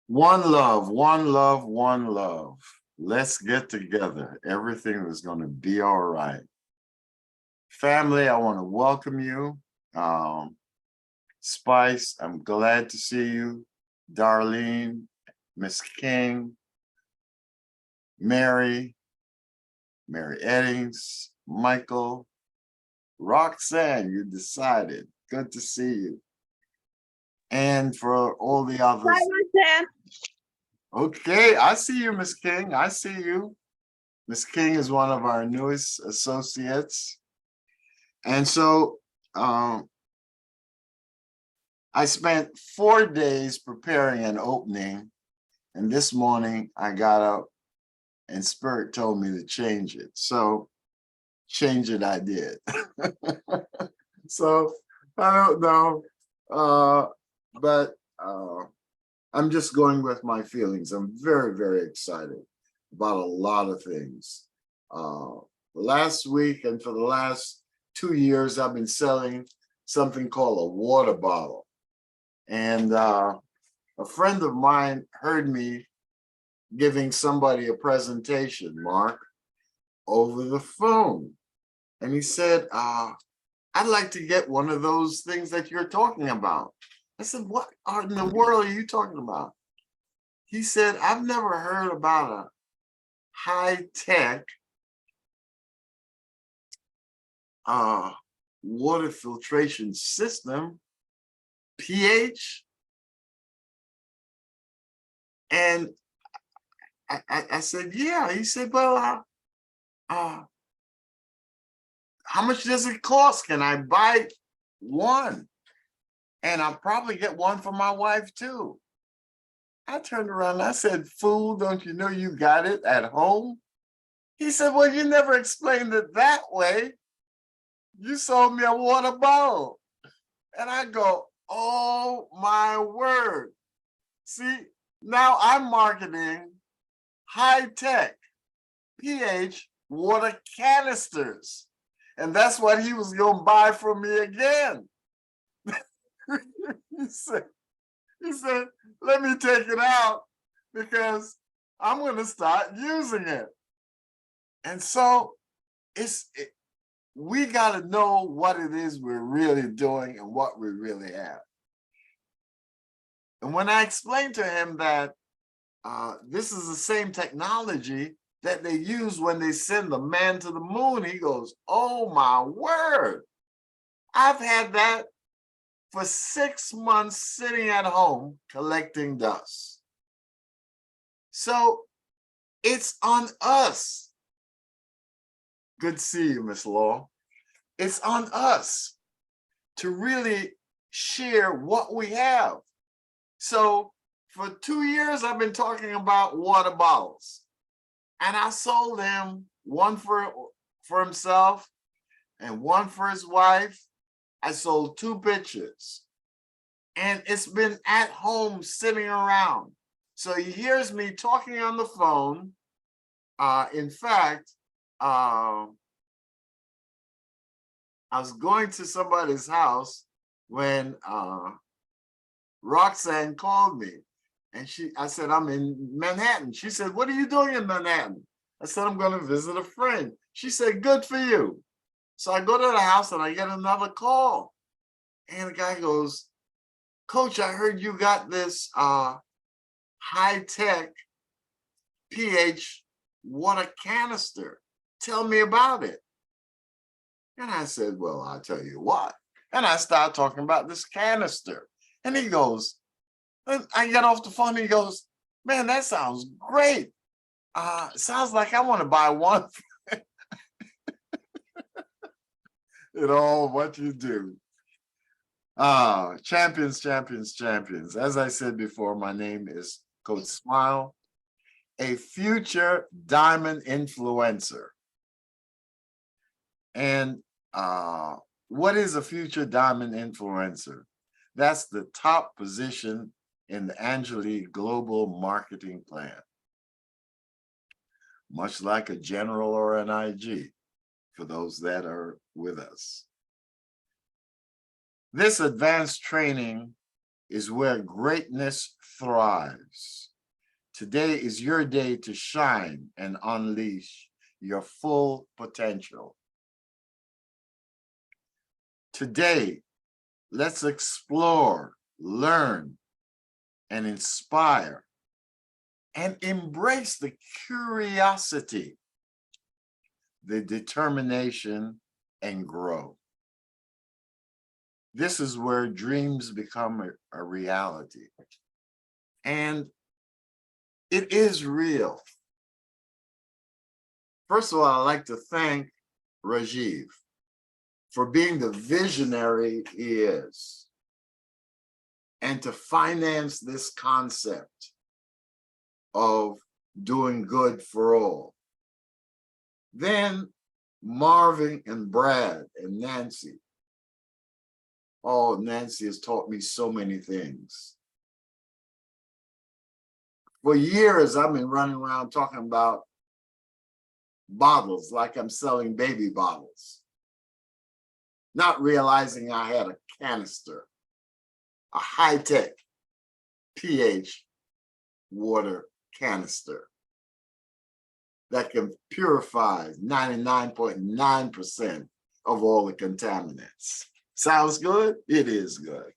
One love, one love, one love. Let's get together. Everything is going to be all right. Family, I want to welcome you. Spice, I'm glad to see you. Darlene, Miss King, Mary Eddings, Michael, Roxanne, you decided. Good to see you. And for all the others. Hi, Roxanne. Okay, I see you, Miss King. I see you. Miss King is one of our newest associates. And so I spent 4 days preparing an opening. And this morning I got up and Spirit told me to change it. So change it I did. So I don't know. But I'm just going with my feelings. I'm very, very excited about a lot of things. Last week and for the last 2 years, I've been selling something called a water bottle. And a friend of mine heard me giving somebody a presentation, Mark, over the phone. And he said, I'd like to get one of those things that you're talking about. I said, what in the world are you talking about? He said, I've never heard about a high-tech water filtration system, pH. And I said, yeah. He said, well, how much does it cost? Can I buy one? And I'll probably get one for my wife too. I turned around and I said, fool, don't you know you got it at home? He said, well, you never explained it that way. You sold me a water bottle. And I go, oh my word. See, now I'm marketing high-tech pH water canisters. And that's what he was going to buy from me again. He said, let me take it out because I'm going to start using it. And so we got to know what it is we're really doing and what we really have. And when I explained to him that this is the same technology that they use when they send the man to the moon, he goes, oh my word. I've had that for 6 months sitting at home collecting dust. So it's on us. Good to see you, Miss Law. It's on us to really share what we have. So for 2 years, I've been talking about water bottles. And I sold him one for himself and one for his wife. I sold 2 pitchers. And it's been at home sitting around. So he hears me talking on the phone. In fact, I was going to somebody's house when Roxanne called me. And I said, I'm in Manhattan. She said, what are you doing in Manhattan? I said, I'm going to visit a friend. She said, good for you. So I go to the house and I get another call. And the guy goes, Coach, I heard you got this high-tech pH water canister. Tell me about it. And I said, well, I'll tell you what. And I started talking about this canister. And he goes, I get off the phone and he goes, man, that sounds great. Sounds like I want to buy one. You know, what you do. Champions, champions, champions. As I said before, my name is Coach Smile, a future diamond influencer. And what is a future diamond influencer? That's the top position in the Anjuli Global marketing plan. Much like a general or an IG, for those that are with us. This advanced training is where greatness thrives. Today is your day to shine and unleash your full potential. Today, let's explore, learn, and inspire, and embrace the curiosity, the determination, and grow. This is where dreams become a reality. And it is real. First of all, I'd like to thank Rajiv for being the visionary he is and to finance this concept of doing good for all. Then Marvin and Brad and Nancy. Oh, Nancy has taught me so many things. For years, I've been running around talking about bottles like I'm selling baby bottles, not realizing I had a canister, a high-tech pH water canister that can purify 99.9% of all the contaminants. Sounds good? It is good.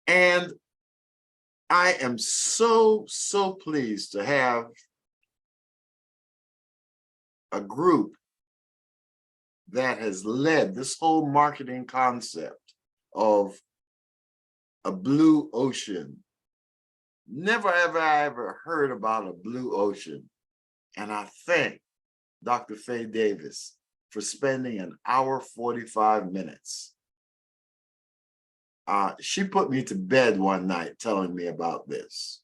And I am so pleased to have a group that has led this whole marketing concept of a blue ocean. Never have I ever heard about a blue ocean. And I thank Dr. Faye Davis for spending an hour 45 minutes. She put me to bed one night telling me about this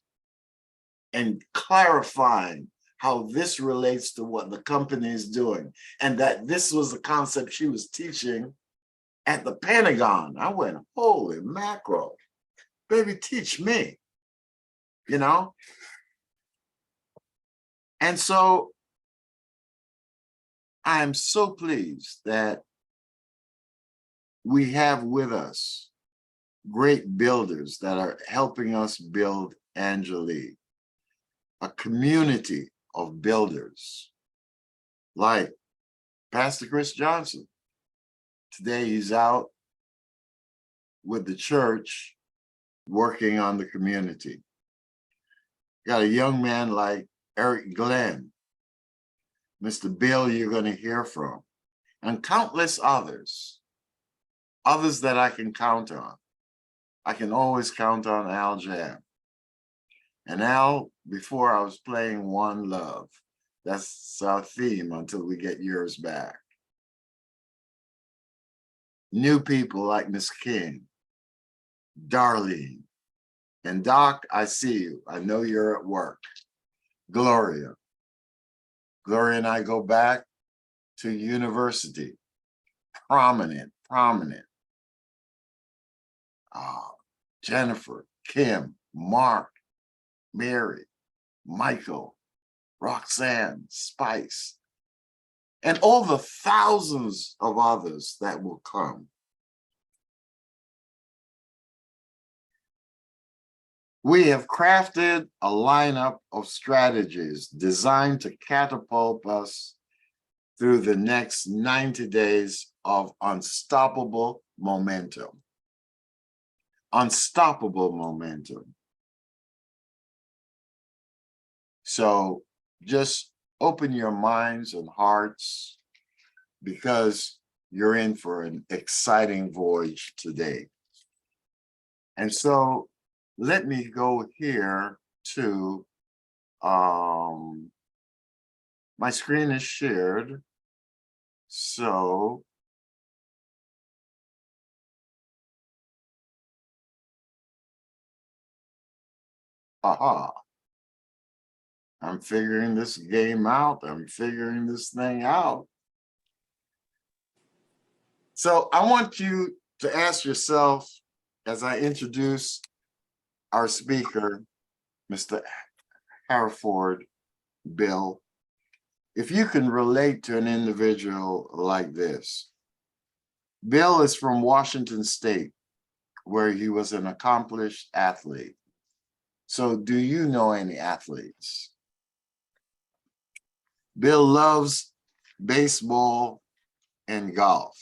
and clarifying how this relates to what the company is doing, and that this was the concept she was teaching at the Pentagon. I went, holy mackerel, baby, teach me, you know? And so I am so pleased that we have with us great builders that are helping us build Anjuli, a community of builders like Pastor Chris Johnson. Today he's out with the church working on the community. Got a young man like Eric Glenn, Mr. Bill you're going to hear from, and countless others that I can count on. I can always count on Al Jam. And Al, before I was playing One Love. That's our theme until we get yours back. New people like Miss King, Darlene, and Doc, I see you. I know you're at work. Gloria. Gloria and I go back to university. Prominent. Jennifer, Kim, Mark, Mary, Michael, Roxanne, Spice, and all the thousands of others that will come. We have crafted a lineup of strategies designed to catapult us through the next 90 days of unstoppable momentum. Unstoppable momentum. So just open your minds and hearts, because you're in for an exciting voyage today. And so let me go here to, my screen is shared. So I'm figuring this game out. I'm figuring this thing out. So I want you to ask yourself, as I introduce our speaker, Mr. Heriford, Bill, if you can relate to an individual like this. Bill is from Washington State, where he was an accomplished athlete. So do you know any athletes? Bill loves baseball and golf.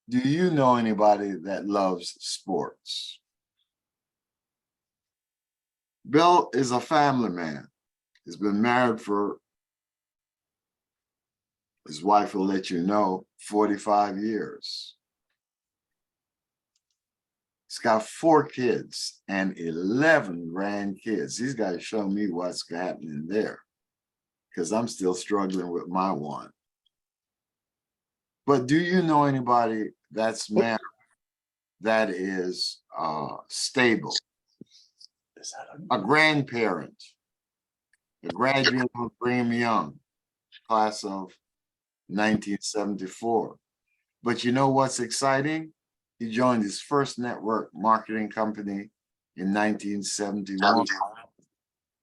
Do you know anybody that loves sports? Bill is a family man. He's been married for, his wife will let you know, 45 years. He's got 4 kids and 11 grandkids. He's got to show me what's happening there, because I'm still struggling with my one. But do you know anybody that's married that is stable? A grandparent, a graduate of Brigham Young, class of 1974. But you know what's exciting? He joined his first network marketing company in 1971.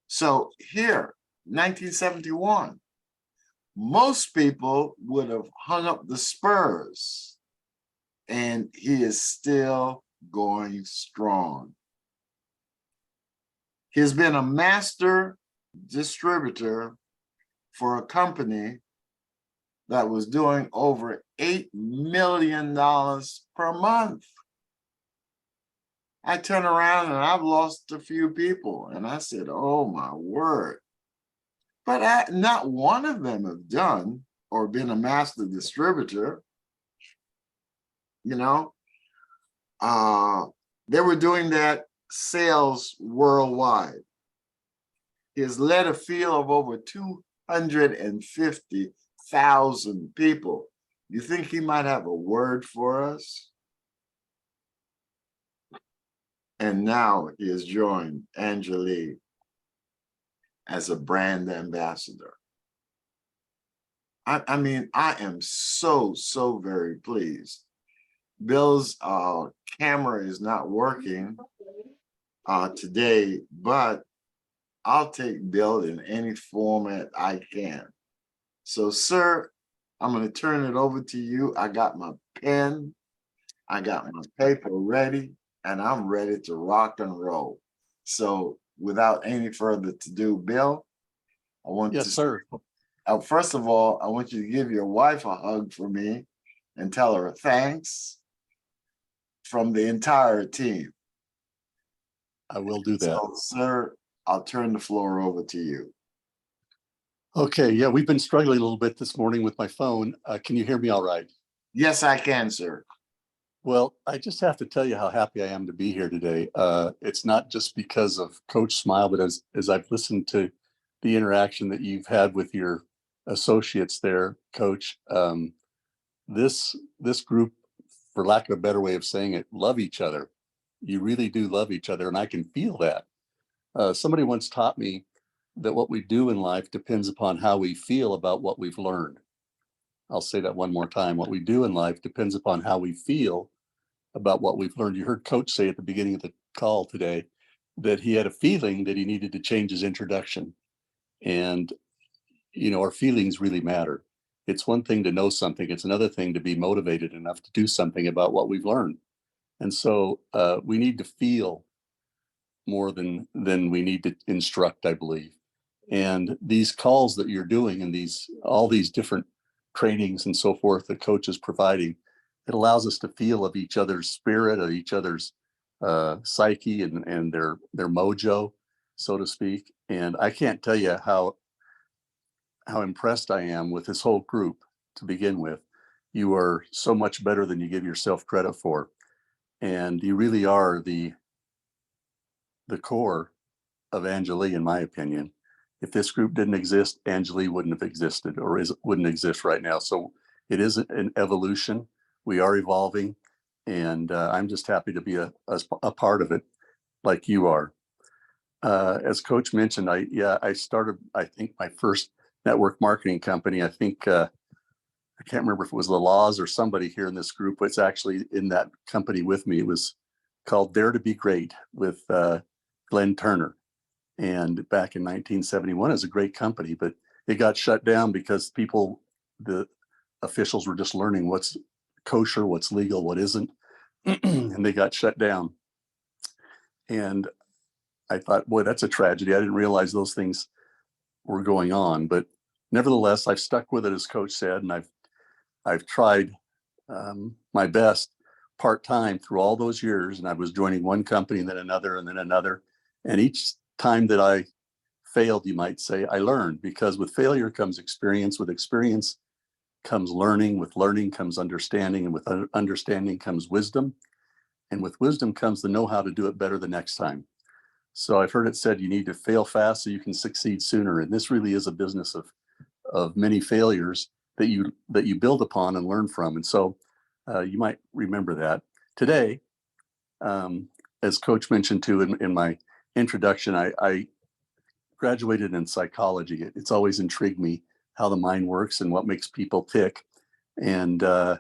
So here, 1971, most people would have hung up the spurs, and he is still going strong. He's been a master distributor for a company that was doing over $8 million per month. I turn around and I've lost a few people, and I said, oh my word. But not one of them have done or been a master distributor. You know, they were doing that sales worldwide. He has led a field of over 250,000 people. You think he might have a word for us? And now he has joined Anjuli as a brand ambassador. I mean, I am so very pleased. Bill's camera is not working today, but I'll take Bill in any format I can. So, sir, I'm going to turn it over to you. I got my pen, I got my paper ready, and I'm ready to rock and roll. So, without any further ado, Bill, I want yes, sir. First of all, I want you to give your wife a hug for me and tell her thanks from the entire team. I will do that. So, sir, I'll turn the floor over to you. Okay, yeah, we've been struggling a little bit this morning with my phone. Can you hear me all right? Yes, I can, sir. Well, I just have to tell you how happy I am to be here today. It's not just because of Coach Smile, but as I've listened to the interaction that you've had with your associates there, Coach, this group, for lack of a better way of saying it, love each other. You really do love each other, and I can feel that. Somebody once taught me that what we do in life depends upon how we feel about what we've learned. I'll say that one more time. What we do in life depends upon how we feel about what we've learned. You heard Coach say at the beginning of the call today that he had a feeling that he needed to change his introduction. And, you know, our feelings really matter. It's one thing to know something. It's another thing to be motivated enough to do something about what we've learned. And so we need to feel more than we need to instruct, I believe. And these calls that you're doing and all these different trainings and so forth that Coach is providing, it allows us to feel of each other's spirit, of each other's psyche and their mojo, so to speak. And I can't tell you how impressed I am with this whole group to begin with. You are so much better than you give yourself credit for. And you really are the core of Anjuli, in my opinion. If this group didn't exist, Anjuli wouldn't have existed or wouldn't exist right now. So it is an evolution. We are evolving, and I'm just happy to be a part of it, like you are. As Coach mentioned, I started, I think, my first network marketing company. I think I can't remember if it was the Laws or somebody here in this group. It's actually in that company with me. It was called Dare to Be Great with Glenn Turner. And back in 1971, it was a great company, but it got shut down because the officials were just learning what's kosher, what's legal, what isn't. and they got shut down. And I thought, boy, that's a tragedy. I didn't realize those things were going on. But nevertheless, I've stuck with it, as Coach said, and I've tried my best part-time through all those years. And I was joining one company and then another and then another. And each time that I failed, you might say, I learned, because with failure comes experience. With experience comes learning. With learning comes understanding. And with understanding comes wisdom. And with wisdom comes the know-how to do it better the next time. So I've heard it said you need to fail fast so you can succeed sooner. And this really is a business of many failures that you build upon and learn from. And so you might remember that. Today, as Coach mentioned too in my introduction, I graduated in psychology. It's always intrigued me how the mind works and what makes people tick. And I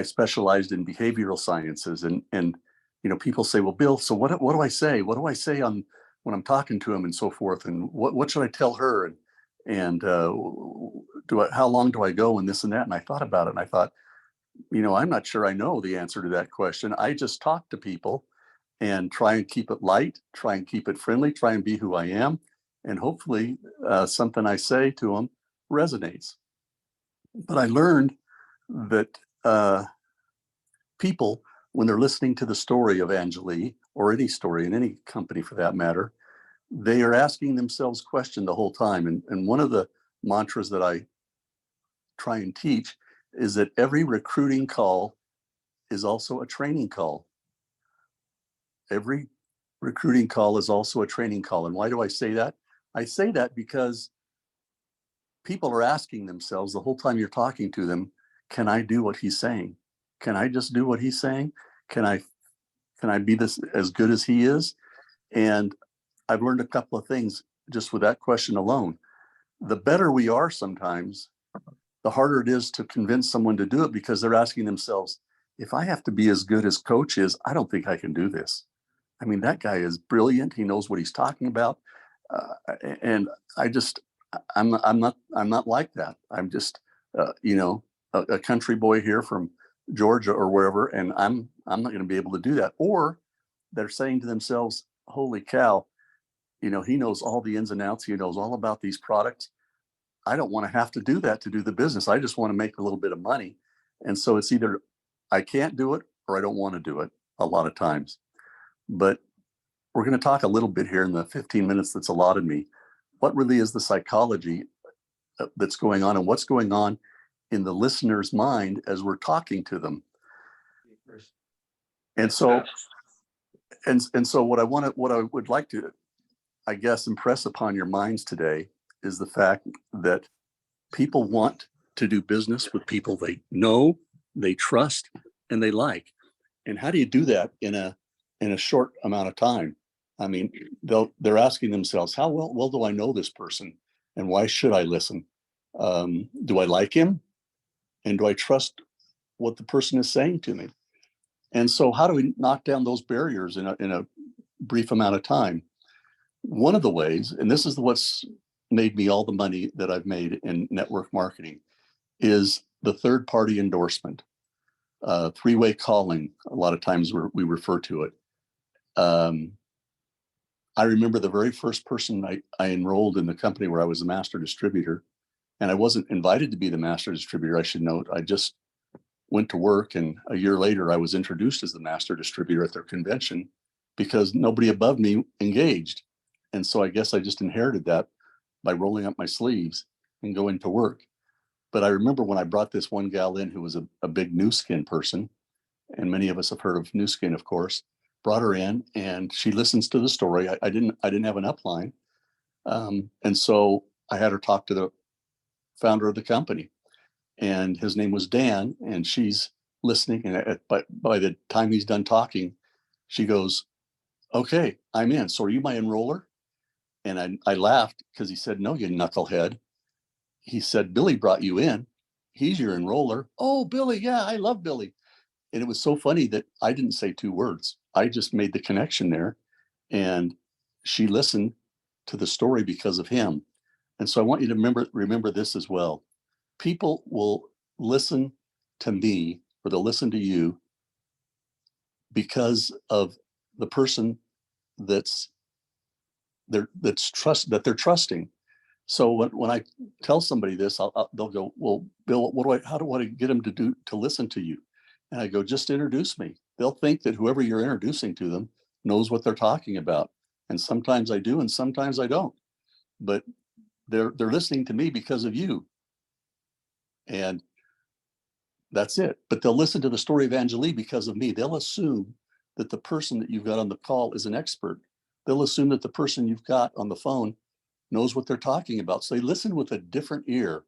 specialized in behavioral sciences. And people say, well, Bill, so what do I say? What do I say on when I'm talking to him and so forth? And what should I tell her? And how long do I go and this and that? And I thought about it and I thought, I'm not sure I know the answer to that question. I just talk to people and try and keep it light, try and keep it friendly, try and be who I am. And hopefully something I say to them resonates. But I learned that people, when they're listening to the story of Anjuli, or any story in any company for that matter, they are asking themselves questions the whole time. And one of the mantras that I try and teach is that every recruiting call is also a training call. Every recruiting call is also a training call. And why do I say that? I say that because people are asking themselves the whole time you're talking to them, can I do what he's saying? Can I just do what he's saying? Can I be this as good as he is? And I've learned a couple of things just with that question alone. The better we are sometimes, the harder it is to convince someone to do it, because they're asking themselves, if I have to be as good as Coach is, I don't think I can do this. I mean, that guy is brilliant. He knows what he's talking about. And I'm not like that. I'm just, a country boy here from Georgia or wherever, and I'm not going to be able to do that. Or they're saying to themselves, holy cow, he knows all the ins and outs. He knows all about these products. I don't want to have to do that to do the business. I just want to make a little bit of money. And so it's either I can't do it or I don't want to do it a lot of times. But we're going to talk a little bit here in the 15 minutes that's allotted me. What really is the psychology that's going on, and what's going on in the listener's mind as we're talking to them? And so, what I would like to, I guess, impress upon your minds today is the fact that people want to do business with people they know, they trust, and they like. And how do you do that in a short amount of time? I mean, they're asking themselves, how well do I know this person, and why should I listen? Do I like him, and do I trust what the person is saying to me? And so, how do we knock down those barriers in a brief amount of time? One of the ways, and this is what's made me all the money that I've made in network marketing, is the third party endorsement, three-way calling. A lot of times we refer to it. I remember the very first person I enrolled in the company where I was a master distributor, and I wasn't invited to be the master distributor, I should note. I just went to work, and a year later I was introduced as the master distributor at their convention because nobody above me engaged. And so I guess I just inherited that by rolling up my sleeves and going to work. But I remember when I brought this one gal in who was a big new skin person, and many of us have heard of new skin, of course, brought her in, and she listens to the story. I didn't have an upline. And so I had her talk to the founder of the company, and his name was Dan, and she's listening. And by the time he's done talking, she goes, okay, I'm in. So are you my enroller? And I laughed because he said, no, you knucklehead. He said, Billy brought you in. He's your enroller. Oh, Billy. Yeah, I love Billy. And it was so funny that I didn't say two words. I just made the connection there. And she listened to the story because of him. And so I want you to remember this as well. People will listen to me, or they'll listen to you because of the person that they're trusting. So when I tell somebody this, they'll go, well, Bill, how do I get them to listen to you? And I go, just introduce me. They'll think that whoever you're introducing to them knows what they're talking about. And sometimes I do, and sometimes I don't. But they're listening to me because of you. And that's it. But they'll listen to the story of Anjuli because of me. They'll assume that the person that you've got on the call is an expert. They'll assume that the person you've got on the phone knows what they're talking about. So they listen with a different ear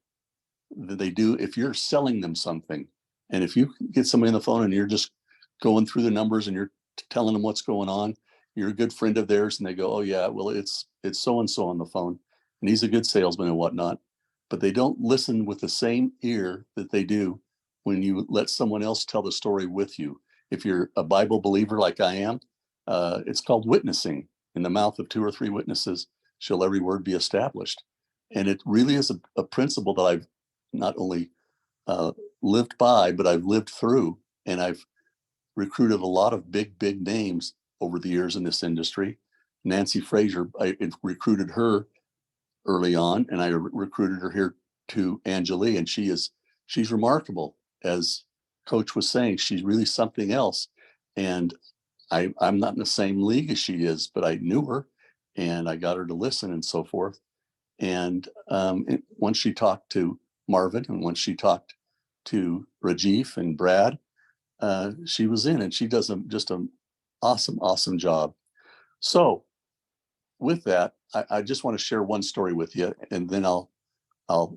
than they do if you're selling them something. And if you get somebody on the phone and you're just going through the numbers and you're telling them what's going on, you're a good friend of theirs, and they go, oh yeah, well, it's so and so on the phone, and he's a good salesman and whatnot. But they don't listen with the same ear that they do when you let someone else tell the story with you. If you're a Bible believer like I am, it's called witnessing. In the mouth of 2 or 3 witnesses shall every word be established. And it really is a principle that I've not only lived by, but I've lived through. And I've recruited a lot of big names over the years in this industry. Nancy Fraser, I recruited her early on, and I recruited her here to Anjuli, and she's remarkable. As Coach was saying, she's really something else. And I'm not in the same league as she is, but I knew her, and I got her to listen and so forth. And once she talked to Marvin, and once she talked to Rajiv and Brad, she was in, and she does just an awesome job. So with that, I just want to share one story with you, and then I'll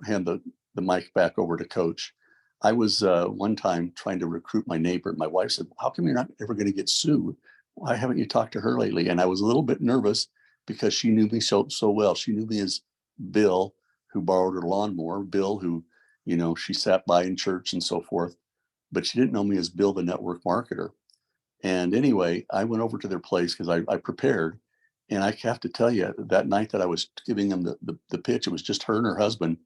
hand the mic back over to Coach. I was one time trying to recruit my neighbor. My wife said, how come you're not ever going to get sued? Why haven't you talked to her lately? And I was a little bit nervous because she knew me so well. She knew me as Bill, who borrowed her lawnmower, Bill, who, she sat by in church and so forth, but she didn't know me as Bill, the network marketer. And anyway, I went over to their place because I prepared. And I have to tell you, that night that I was giving them the pitch, it was just her and her husband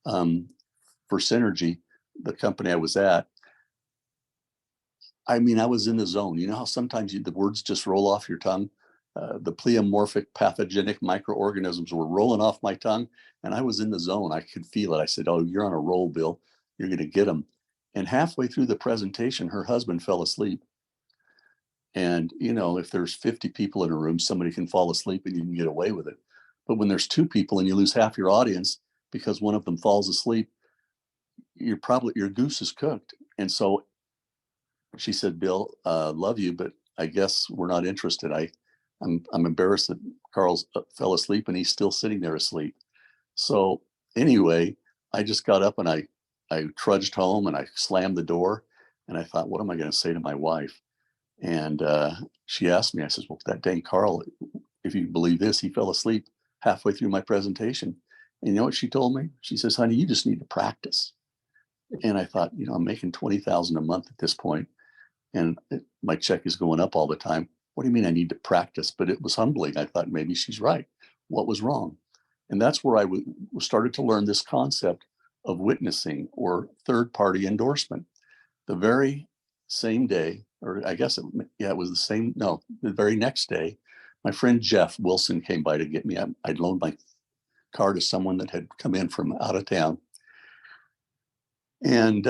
for Synergy, the company I was at. I mean, I was in the zone. You know how sometimes the words just roll off your tongue? The pleomorphic pathogenic microorganisms were rolling off my tongue, and I was in the zone. I could feel it. I said, oh, you're on a roll, Bill. You're going to get them. And halfway through the presentation, her husband fell asleep. And, if there's 50 people in a room, somebody can fall asleep and you can get away with it. But when there's 2 people and you lose half your audience because one of them falls asleep, your goose is cooked. And so she said, Bill, love you, but I guess we're not interested. I'm embarrassed that Carl's fell asleep and he's still sitting there asleep. So anyway, I just got up and I trudged home and I slammed the door, and I thought, what am I going to say to my wife? And she asked me, I said, well, that dang Carl, if you believe this, he fell asleep halfway through my presentation. And you know what she told me? She says, honey, you just need to practice. And I thought, I'm making $20,000 a month at this point, and my check is going up all the time. What do you mean I need to practice? But it was humbling. I thought maybe she's right. What was wrong? And that's where I started to learn this concept of witnessing or third-party endorsement. The very same day, or I guess it was the very next day, my friend Jeff Wilson came by to get me. I'd loaned my car to someone that had come in from out of town. And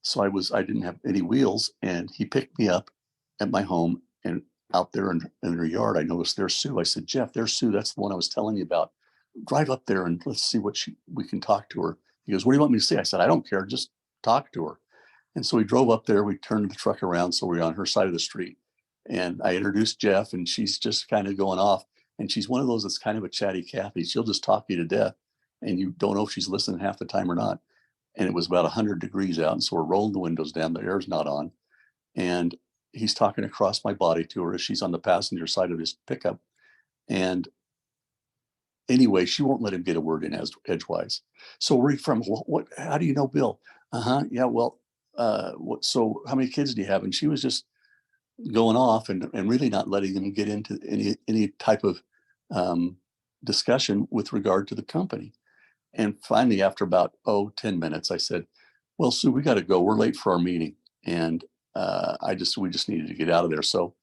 so I didn't have any wheels, and he picked me up at my home, and out there in her yard, I noticed there's Sue. I said, Jeff, there's Sue. That's the one I was telling you about. Drive up there and let's see we can talk to her. He goes, what do you want me to say? I said, I don't care. Just talk to her. And so we drove up there. We turned the truck around, so we were on her side of the street. And I introduced Jeff, and she's just kind of going off. And she's one of those that's kind of a chatty Cathy. She'll just talk you to death, and you don't know if she's listening half the time or not. And it was about 100 degrees out, and so we're rolling the windows down. The air's not on, and he's talking across my body to her as she's on the passenger side of his pickup. And anyway, she won't let him get a word in as edgewise. So where are you from? What? How do you know Bill? Yeah. Well, so how many kids do you have? And she was just going off and really not letting him get into any type of discussion with regard to the company. And finally, after about 10 minutes, I said, well, Sue, we got to go. We're late for our meeting. And we just needed to get out of there. So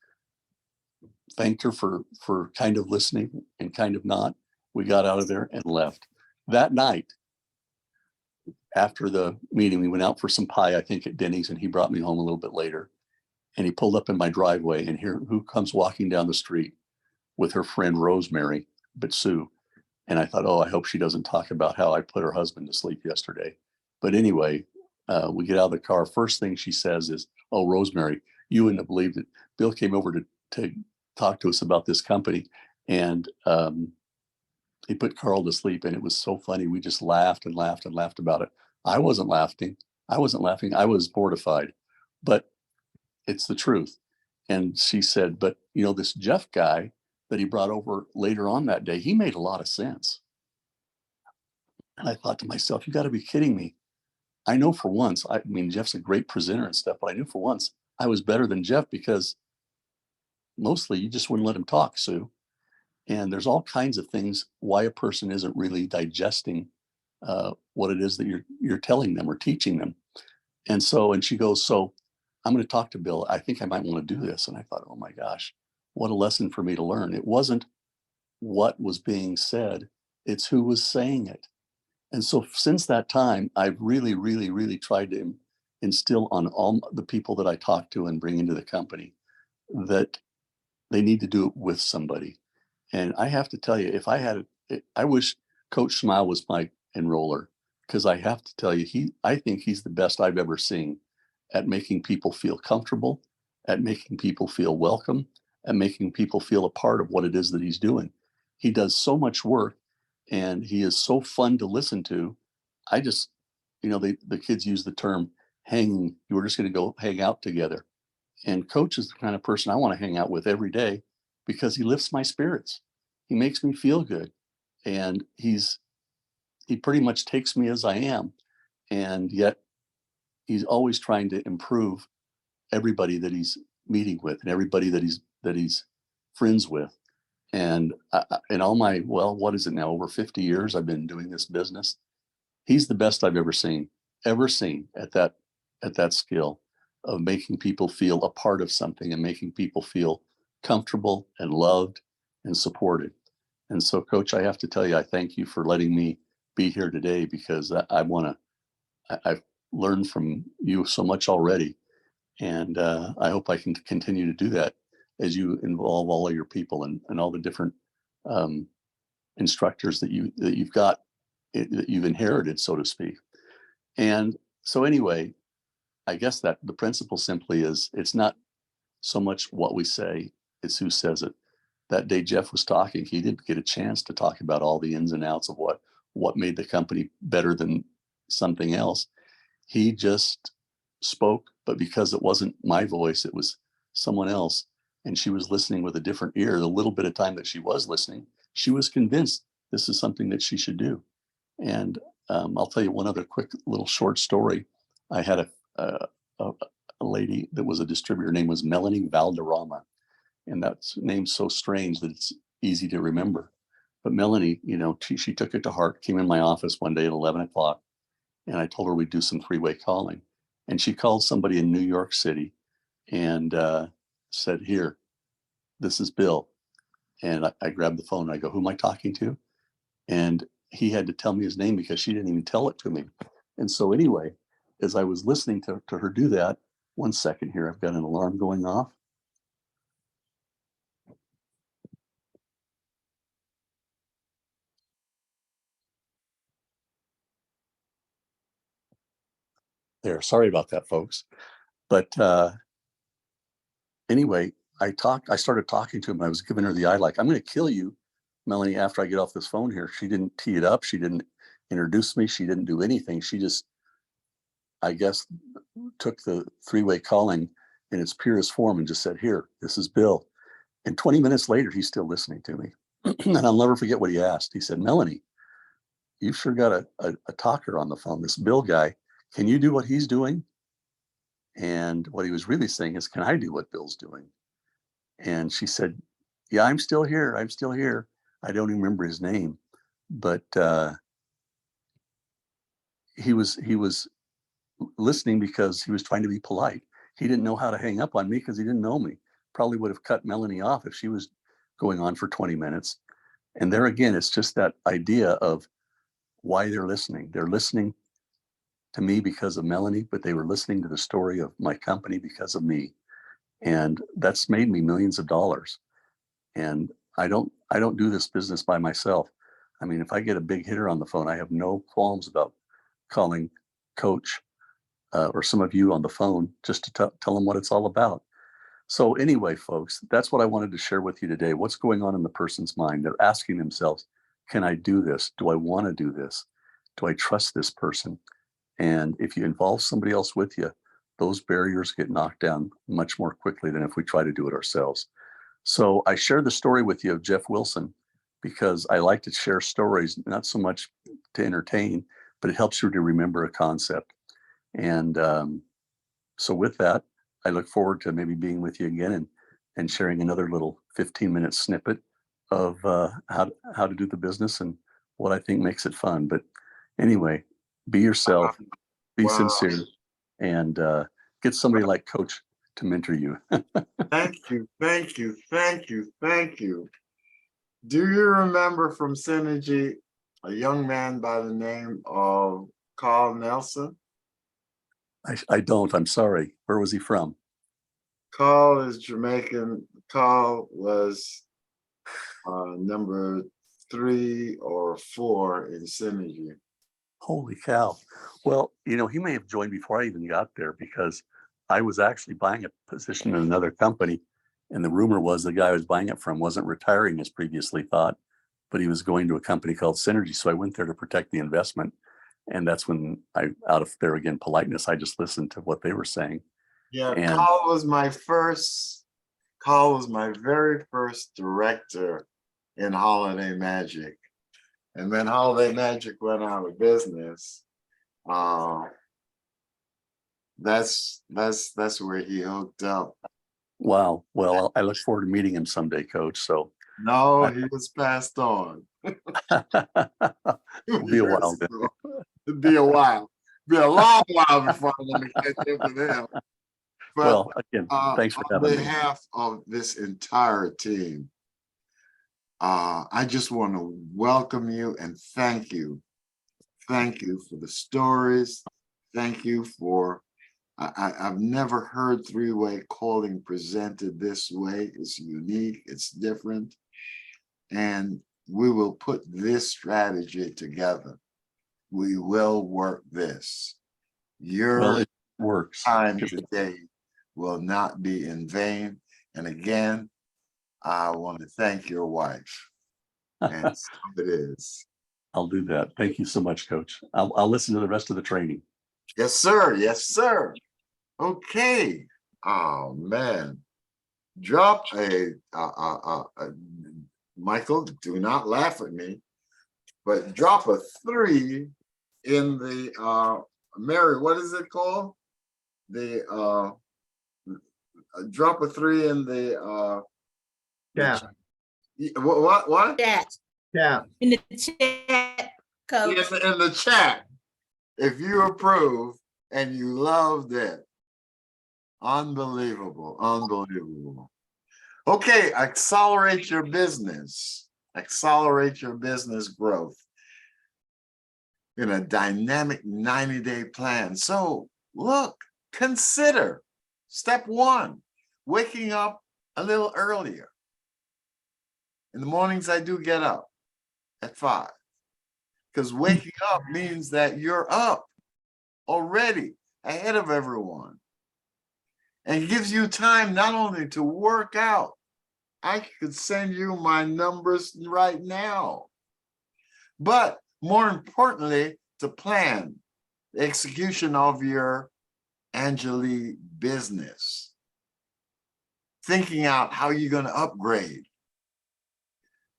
thanked her for kind of listening and kind of not. We got out of there and left. That night, after the meeting, we went out for some pie, I think at Denny's, and he brought me home a little bit later. And he pulled up in my driveway, and here, who comes walking down the street with her friend Rosemary, but Sue. And I thought, oh, I hope she doesn't talk about how I put her husband to sleep yesterday. But anyway, we get out of the car. First thing she says is, oh, Rosemary, you wouldn't have believed it. Bill came over to talk to us about this company. And he put Carl to sleep, and it was so funny. We just laughed and laughed and laughed about it. I wasn't laughing. I was mortified, but it's the truth. And she said, but this Jeff guy that he brought over later on that day, he made a lot of sense. And I thought to myself, you got to be kidding me. I know for once, I mean, Jeff's a great presenter and stuff, but I knew for once I was better than Jeff because mostly you just wouldn't let him talk, Sue. And there's all kinds of things why a person isn't really digesting what it is that you're telling them or teaching them. And she goes, so I'm going to talk to Bill. I think I might want to do this. And I thought, oh my gosh, what a lesson for me to learn. It wasn't what was being said, it's who was saying it. And so since that time, I've really, really, really tried to instill on all the people that I talk to and bring into the company that they need to do it with somebody. And I have to tell you, if I had it, I wish Coach Smile was my enroller, because I have to tell you, I think he's the best I've ever seen at making people feel comfortable, at making people feel welcome, at making people feel a part of what it is that he's doing. He does so much work, and he is so fun to listen to. I just, the kids use the term hanging. We're just going to go hang out together. And Coach is the kind of person I want to hang out with every day because he lifts my spirits. He makes me feel good. And he pretty much takes me as I am. And yet he's always trying to improve everybody that he's meeting with and everybody that he's friends with. And in all my, what is it now? Over 50 years I've been doing this business. He's the best I've ever seen at that skill of making people feel a part of something and making people feel comfortable and loved and supported. And so, Coach, I have to tell you, I thank you for letting me be here today, because I've learned from you so much already. And I hope I can continue to do that as you involve all of your people and all the different instructors that you've got, that you've inherited, so to speak. And so anyway, I guess that the principle simply is, it's not so much what we say, it's who says it. That day Jeff was talking, he didn't get a chance to talk about all the ins and outs of what made the company better than something else. He just spoke, but because it wasn't my voice, it was someone else, and she was listening with a different ear. The little bit of time that she was listening, she was convinced this is something that she should do. And I'll tell you one other quick little short story. I had a lady that was a distributor. Her name was Melanie Valderrama, and that name's so strange that it's easy to remember. But Melanie, she took it to heart. Came in my office one day at 11 o'clock, and I told her we'd do some three-way calling. And she called somebody in New York City and said, "Here, this is Bill." And I grabbed the phone and I go, "Who am I talking to?" And he had to tell me his name because she didn't even tell it to me. And so anyway, as I was listening to her do that, one second here, I've got an alarm going off. There, sorry about that, folks. But anyway, I started talking to him. I was giving her the eye, like, I'm going to kill you, Melanie, after I get off this phone here. She didn't tee it up. She didn't introduce me. She didn't do anything. She just, I guess, took the three-way calling in its purest form and just said, "Here, this is Bill." And 20 minutes later, he's still listening to me. And I'll never forget what he asked. He said, "Melanie, you sure got a talker on the phone, this Bill guy. Can you do what he's doing?" And what he was really saying is, "Can I do what Bill's doing?" And she said, "Yeah, I'm still here. I'm still here." I don't even remember his name, but he was listening because he was trying to be polite. he didn't know how to hang up on me because he didn't know me. Probably would have cut Melanie off if she was going on for 20 minutes. And there again, it's just that idea of why they're listening. They're listening to me because of Melanie, but they were listening to the story of my company because of me. And that's made me millions of dollars. And I don't do this business by myself. I mean, if I get a big hitter on the phone, I have no qualms about calling Coach or some of you on the phone just to tell them what it's all about. So anyway, folks, that's what I wanted to share with you today. What's going on in the person's mind? They're asking themselves, can I do this? Do I want to do this? Do I trust this person? And if you involve somebody else with you, those barriers get knocked down much more quickly than if we try to do it ourselves. So I share the story with you of Jeff Wilson because I like to share stories, not so much to entertain, but it helps you to remember a concept. And so with that, I look forward to maybe being with you again and sharing another little 15-minute snippet of how to do the business and what I think makes it fun. But anyway, be yourself, be Wow. sincere, and get somebody like Coach to mentor you. Thank you, thank you, thank you, thank you. Do you remember from Synergy a young man by the name of Carl Nelson? I don't. I'm sorry. Where was he from? Carl is Jamaican. Carl was number 3 or 4 in Synergy. Holy cow. Well, he may have joined before I even got there because I was actually buying a position in another company. And the rumor was the guy I was buying it from wasn't retiring as previously thought, but he was going to a company called Synergy. So I went there to protect the investment. And that's when out of there again, politeness, I just listened to what they were saying. Yeah, And Carl was my very first director in Holiday Magic. And then Holiday Magic went out of business. That's where he hooked up. wow. Well, I look forward to meeting him someday, Coach. So No, he was passed on. it'll be a while then. It'd be a while. Be a long while before I'm going to catch up with him. But Well, again, thanks for having me. On behalf of this entire team, I just want to welcome you and thank you. Thank you for the stories. Thank you for, I've never heard three-way calling presented this way. It's unique, it's different. And we will put this strategy together. We will work this. Your it works. time today will not be in vain. And again, I want to thank your wife. And so it is. I'll do that. Thank you so much, Coach. I'll listen to the rest of the training. Yes, sir. Yes, sir. Okay. Oh man. Drop Michael, do not laugh at me, but drop a 3 in the Mary, what is it called? The drop a 3 in the Chat. what? Chat. Chat. In the chat, Coach. In the chat. If you approve and you loved it. Unbelievable. Unbelievable. Okay, accelerate your business. Accelerate your business growth in a dynamic 90-day plan. So look, consider step 1, waking up a little earlier. In the mornings, I do get up at 5 because waking up means that you're up already ahead of everyone and gives you time not only to work out. I could send you my numbers right now, but more importantly, to plan the execution of your Anjuli business, thinking out how you're going to upgrade.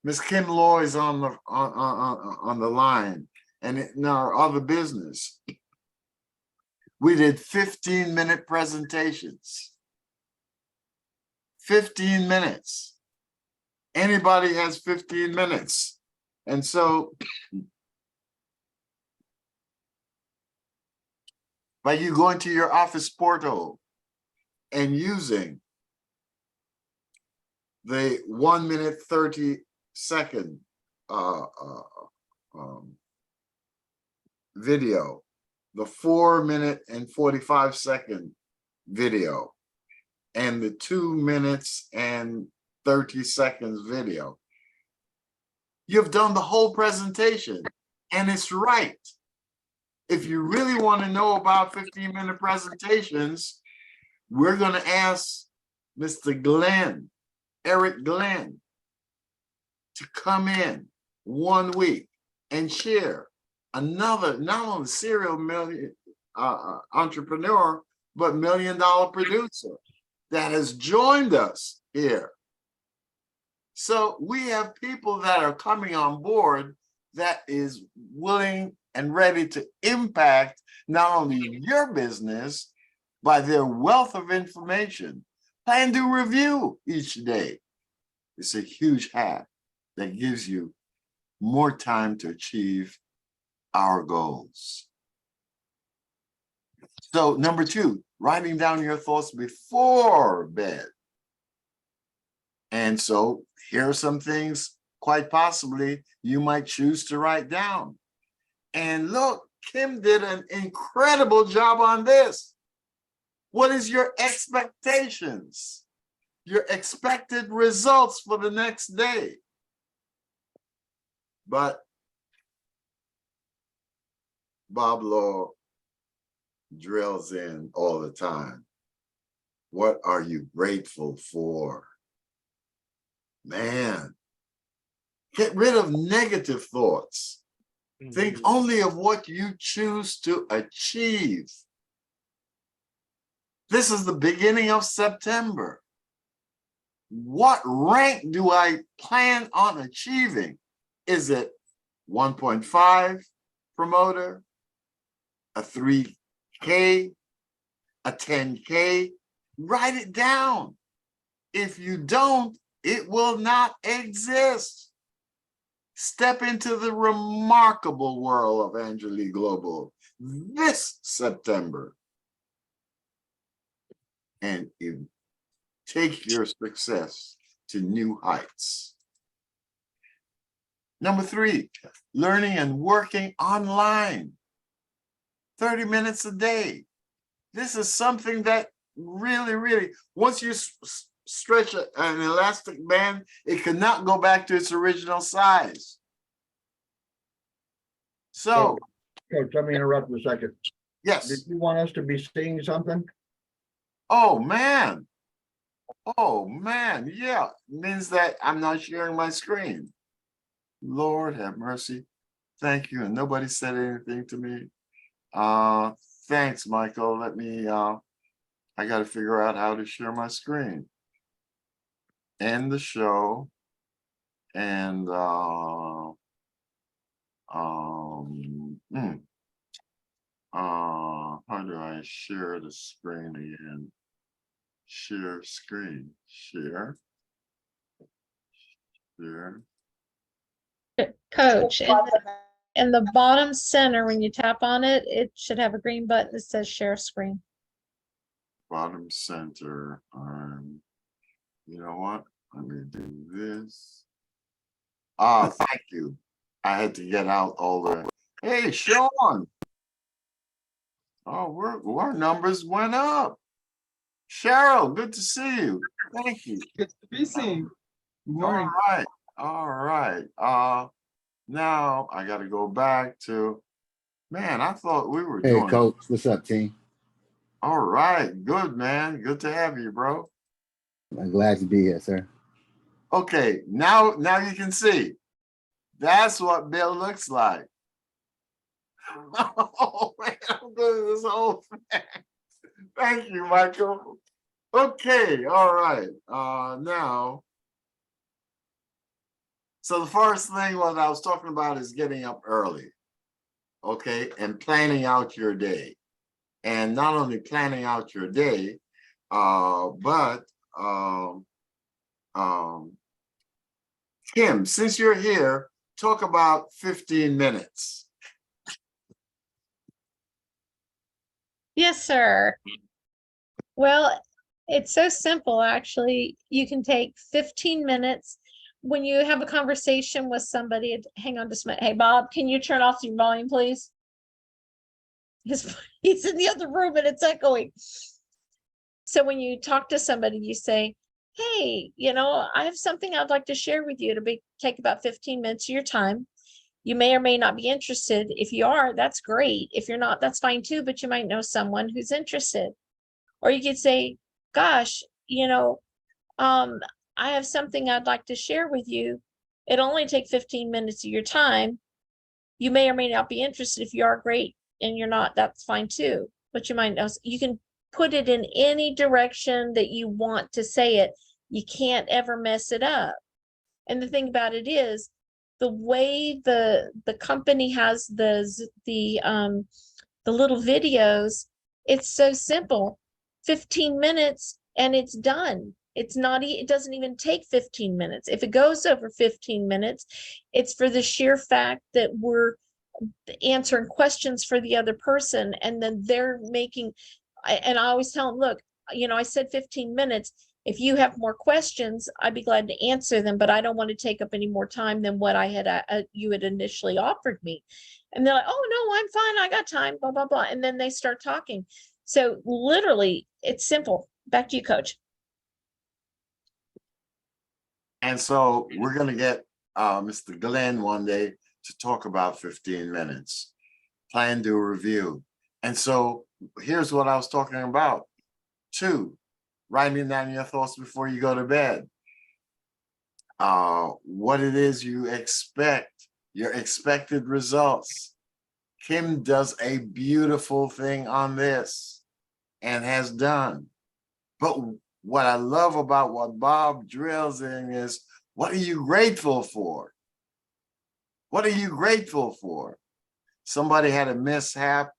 Miss Kim Loy is on the line, and in our other business, we did 15-minute presentations. 15 minutes. Anybody has 15 minutes. And so by you going to your office portal and using the 1 minute 30-second video, the 4 minute and 45-second video, and the 2 minutes and 30 seconds video. You've done the whole presentation, and it's right. If you really want to know about 15-minute presentations, we're going to ask Mr. Eric Glenn, to come in 1 week and share another, not only serial entrepreneur, but $1 million producer that has joined us here. So we have people that are coming on board that is willing and ready to impact not only your business by their wealth of information. Plan to review each day. It's a huge hack that gives you more time to achieve our goals. So number 2, writing down your thoughts before bed. And so here are some things quite possibly you might choose to write down. And look, Kim did an incredible job on this. What is your expectations? Your expected results for the next day? But Bob Law drills in all the time. What are you grateful for? Man, get rid of negative thoughts. Think only of what you choose to achieve. This is the beginning of September. What rank do I plan on achieving? Is it 1.5 promoter, a 3K, a 10K? Write it down. If you don't, it will not exist. Step into the remarkable world of Anjuli Global this September, and you take your success to new heights. Number 3, learning and working online. 30 minutes a day. This is something that really, once you stretch an elastic band, it cannot go back to its original size. So, Coach, let me interrupt for a second. yes. Did you want us to be seeing something? Oh man, yeah. It means that I'm not sharing my screen. Lord have mercy. Thank you. And nobody said anything to me. Thanks, Michael. Let me, I got to figure out how to share my screen. End the show. And, how do I share the screen again? Share screen, share. Coach, in the bottom center, when you tap on it, it should have a green button that says share screen. Bottom center. You know what? Let me do this. Thank you. I had to get out all the. Hey, Sean. Oh, our numbers went up. Cheryl, good to see you. Thank you. Good to be seen. Good morning. All right. Now I got to go back to. Man, I thought we were Hey, doing. Coach, what's up, team? All right, good man. Good to have you, bro. I'm glad to be here, sir. Okay, now you can see. That's what Bill looks like. Oh man, I'm doing this whole thing. Thank you, Michael. Okay, all right. Now, so the first thing what I was talking about is getting up early, okay, and planning out your day. And not only planning out your day, but Kim, since you're here, talk about 15 minutes. Yes, sir. Well, It's so simple, actually. You can take 15 minutes when you have a conversation with somebody. Hang on just a minute. Hey, Bob, can you turn off your volume, please? He's in the other room and it's echoing. So when you talk to somebody, you say, hey, I have something I'd like to share with you. Take about 15 minutes of your time. You may or may not be interested. If you are, that's great. If you're not, that's fine too, but you might know someone who's interested. Or you could say, gosh, I have something I'd like to share with you. It'll only take 15 minutes of your time. You may or may not be interested. If you are, great. And you're not, that's fine too. But you might know, you can put it in any direction that you want to say it. You can't ever mess it up. And the thing about it is, the way the company has the little videos, it's so simple. 15 minutes and it's done. It doesn't even take 15 minutes. If it goes over 15 minutes, it's for the sheer fact that we're answering questions for the other person, and then they're making, and I always tell them, look, I said 15 minutes. If you have more questions, I'd be glad to answer them, but I don't want to take up any more time than what you had initially offered me. And they're like, oh no, I'm fine, I got time, blah, blah, blah. And then they start talking. So literally, it's simple. Back to you, Coach. And so we're going to get Mr. Glenn one day to talk about 15 minutes, plan to review. And so here's what I was talking about. 2, writing down your thoughts before you go to bed. What it is you expect, your expected results. Kim does a beautiful thing on this and has done. But what I love about what Bob drills in is, what are you grateful for? What are you grateful for? Somebody had a mishap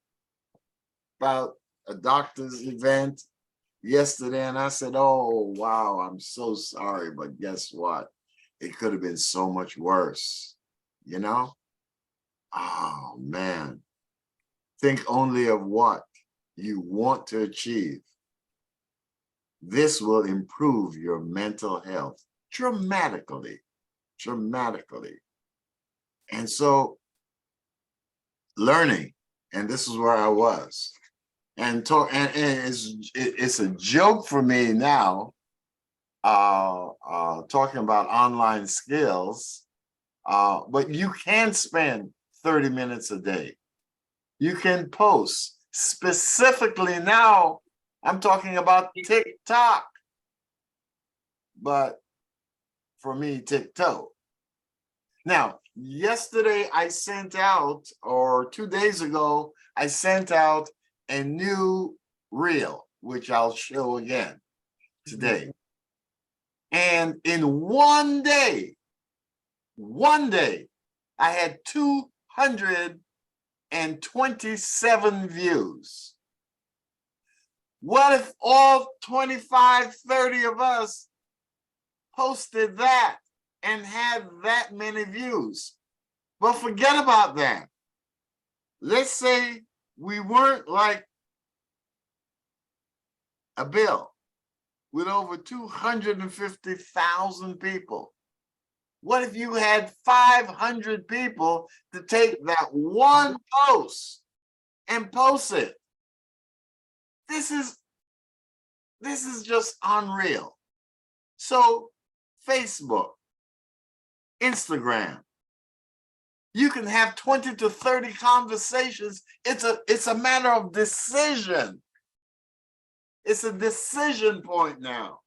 about a doctor's event yesterday, and I said, oh, wow, I'm so sorry, but guess what? It could have been so much worse, Oh, man. Think only of what you want to achieve. This will improve your mental health dramatically. And so learning, and this is where I was, and it's a joke for me now, talking about online skills, but you can spend 30 minutes a day. You can post specifically now. I'm talking about TikTok, but for me, TikTok. Now, yesterday I sent out, or 2 days ago, I sent out a new reel, which I'll show again today. And in one day, I had 227 views. What if all 25, 30 of us posted that and had that many views? But forget about that. Let's say we weren't like a Bill with over 250,000 people. What if you had 500 people to take that one post and post it? This is just unreal. So Facebook, Instagram, you can have 20 to 30 conversations. It's a matter of decision. It's a decision point now.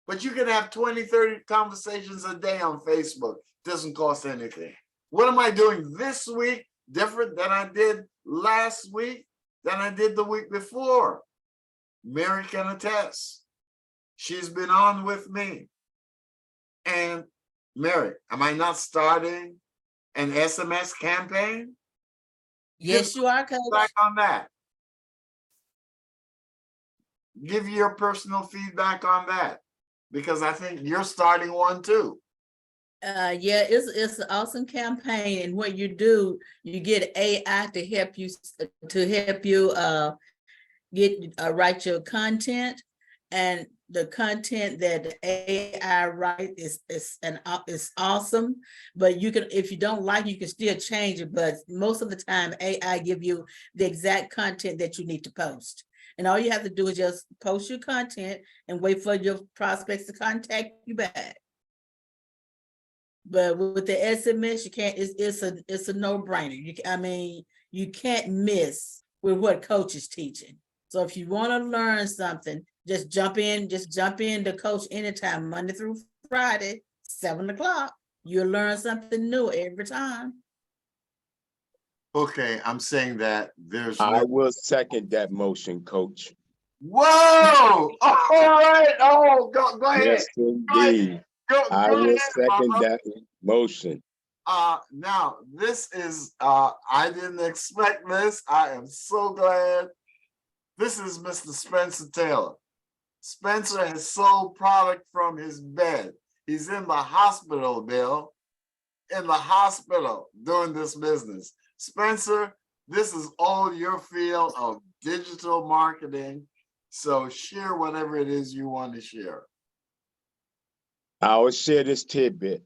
But you can have 20, 30 conversations a day on Facebook. Doesn't cost anything. What am I doing this week different than I did last week, than I did the week before? Mary can attest. She's been on with me. And Mary, am I not starting an SMS campaign? Yes, you are, Coach. Back on that. Give your personal feedback on that, because I think you're starting one too. Yeah, it's an awesome campaign, and what you do, you get AI to help you write your content, And the content that the AI write is awesome, but you can, if you don't like, you can still change it. But most of the time, AI give you the exact content that you need to post. And all you have to do is just post your content and wait for your prospects to contact you back. But with the SMS, you can't, it's a no-brainer. I mean, you can't miss with what coach is teaching. So if you want to learn something, just jump in to Coach anytime, Monday through Friday, 7 o'clock. You'll learn something new every time. Okay, I'm saying that there's I no. will second that motion, Coach. Whoa! All right. Oh, go ahead. Yes, indeed. I Go will ahead, second Mama. that motion. Now this is I didn't expect this. I am so glad. This is Mr. Spencer Taylor. Spencer has sold product from his bed. He's in the hospital, Bill, in the hospital doing this business. Spencer, this is all your field of digital marketing. So share whatever it is you want to share. I will share this tidbit.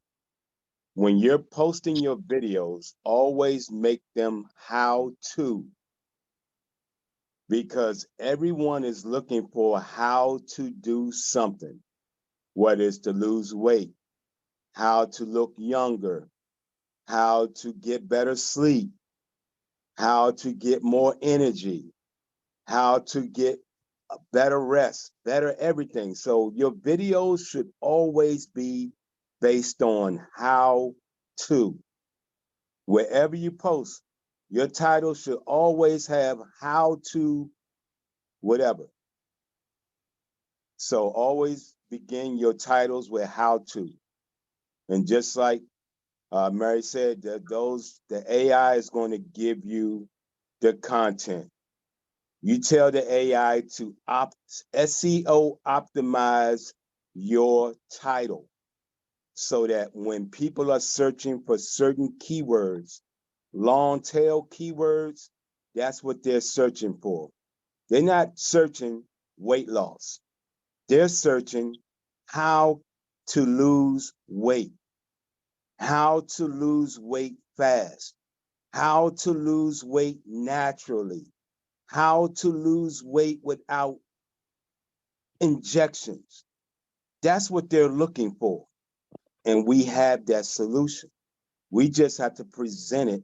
When you're posting your videos, always make them how to, because everyone is looking for how to do something, whether it's to lose weight, how to look younger, how to get better sleep, how to get more energy, how to get a better rest, better everything. So your videos should always be based on how to. Wherever you post, your title should always have how to whatever. So always begin your titles with how to. And just like Mary said, that the AI is going to give you the content. You tell the AI to SEO optimize your title so that when people are searching for certain keywords, long tail keywords, that's what they're searching for. They're not searching weight loss. They're searching how to lose weight, how to lose weight fast, how to lose weight naturally, how to lose weight without injections. That's what they're looking for. And we have that solution. We just have to present it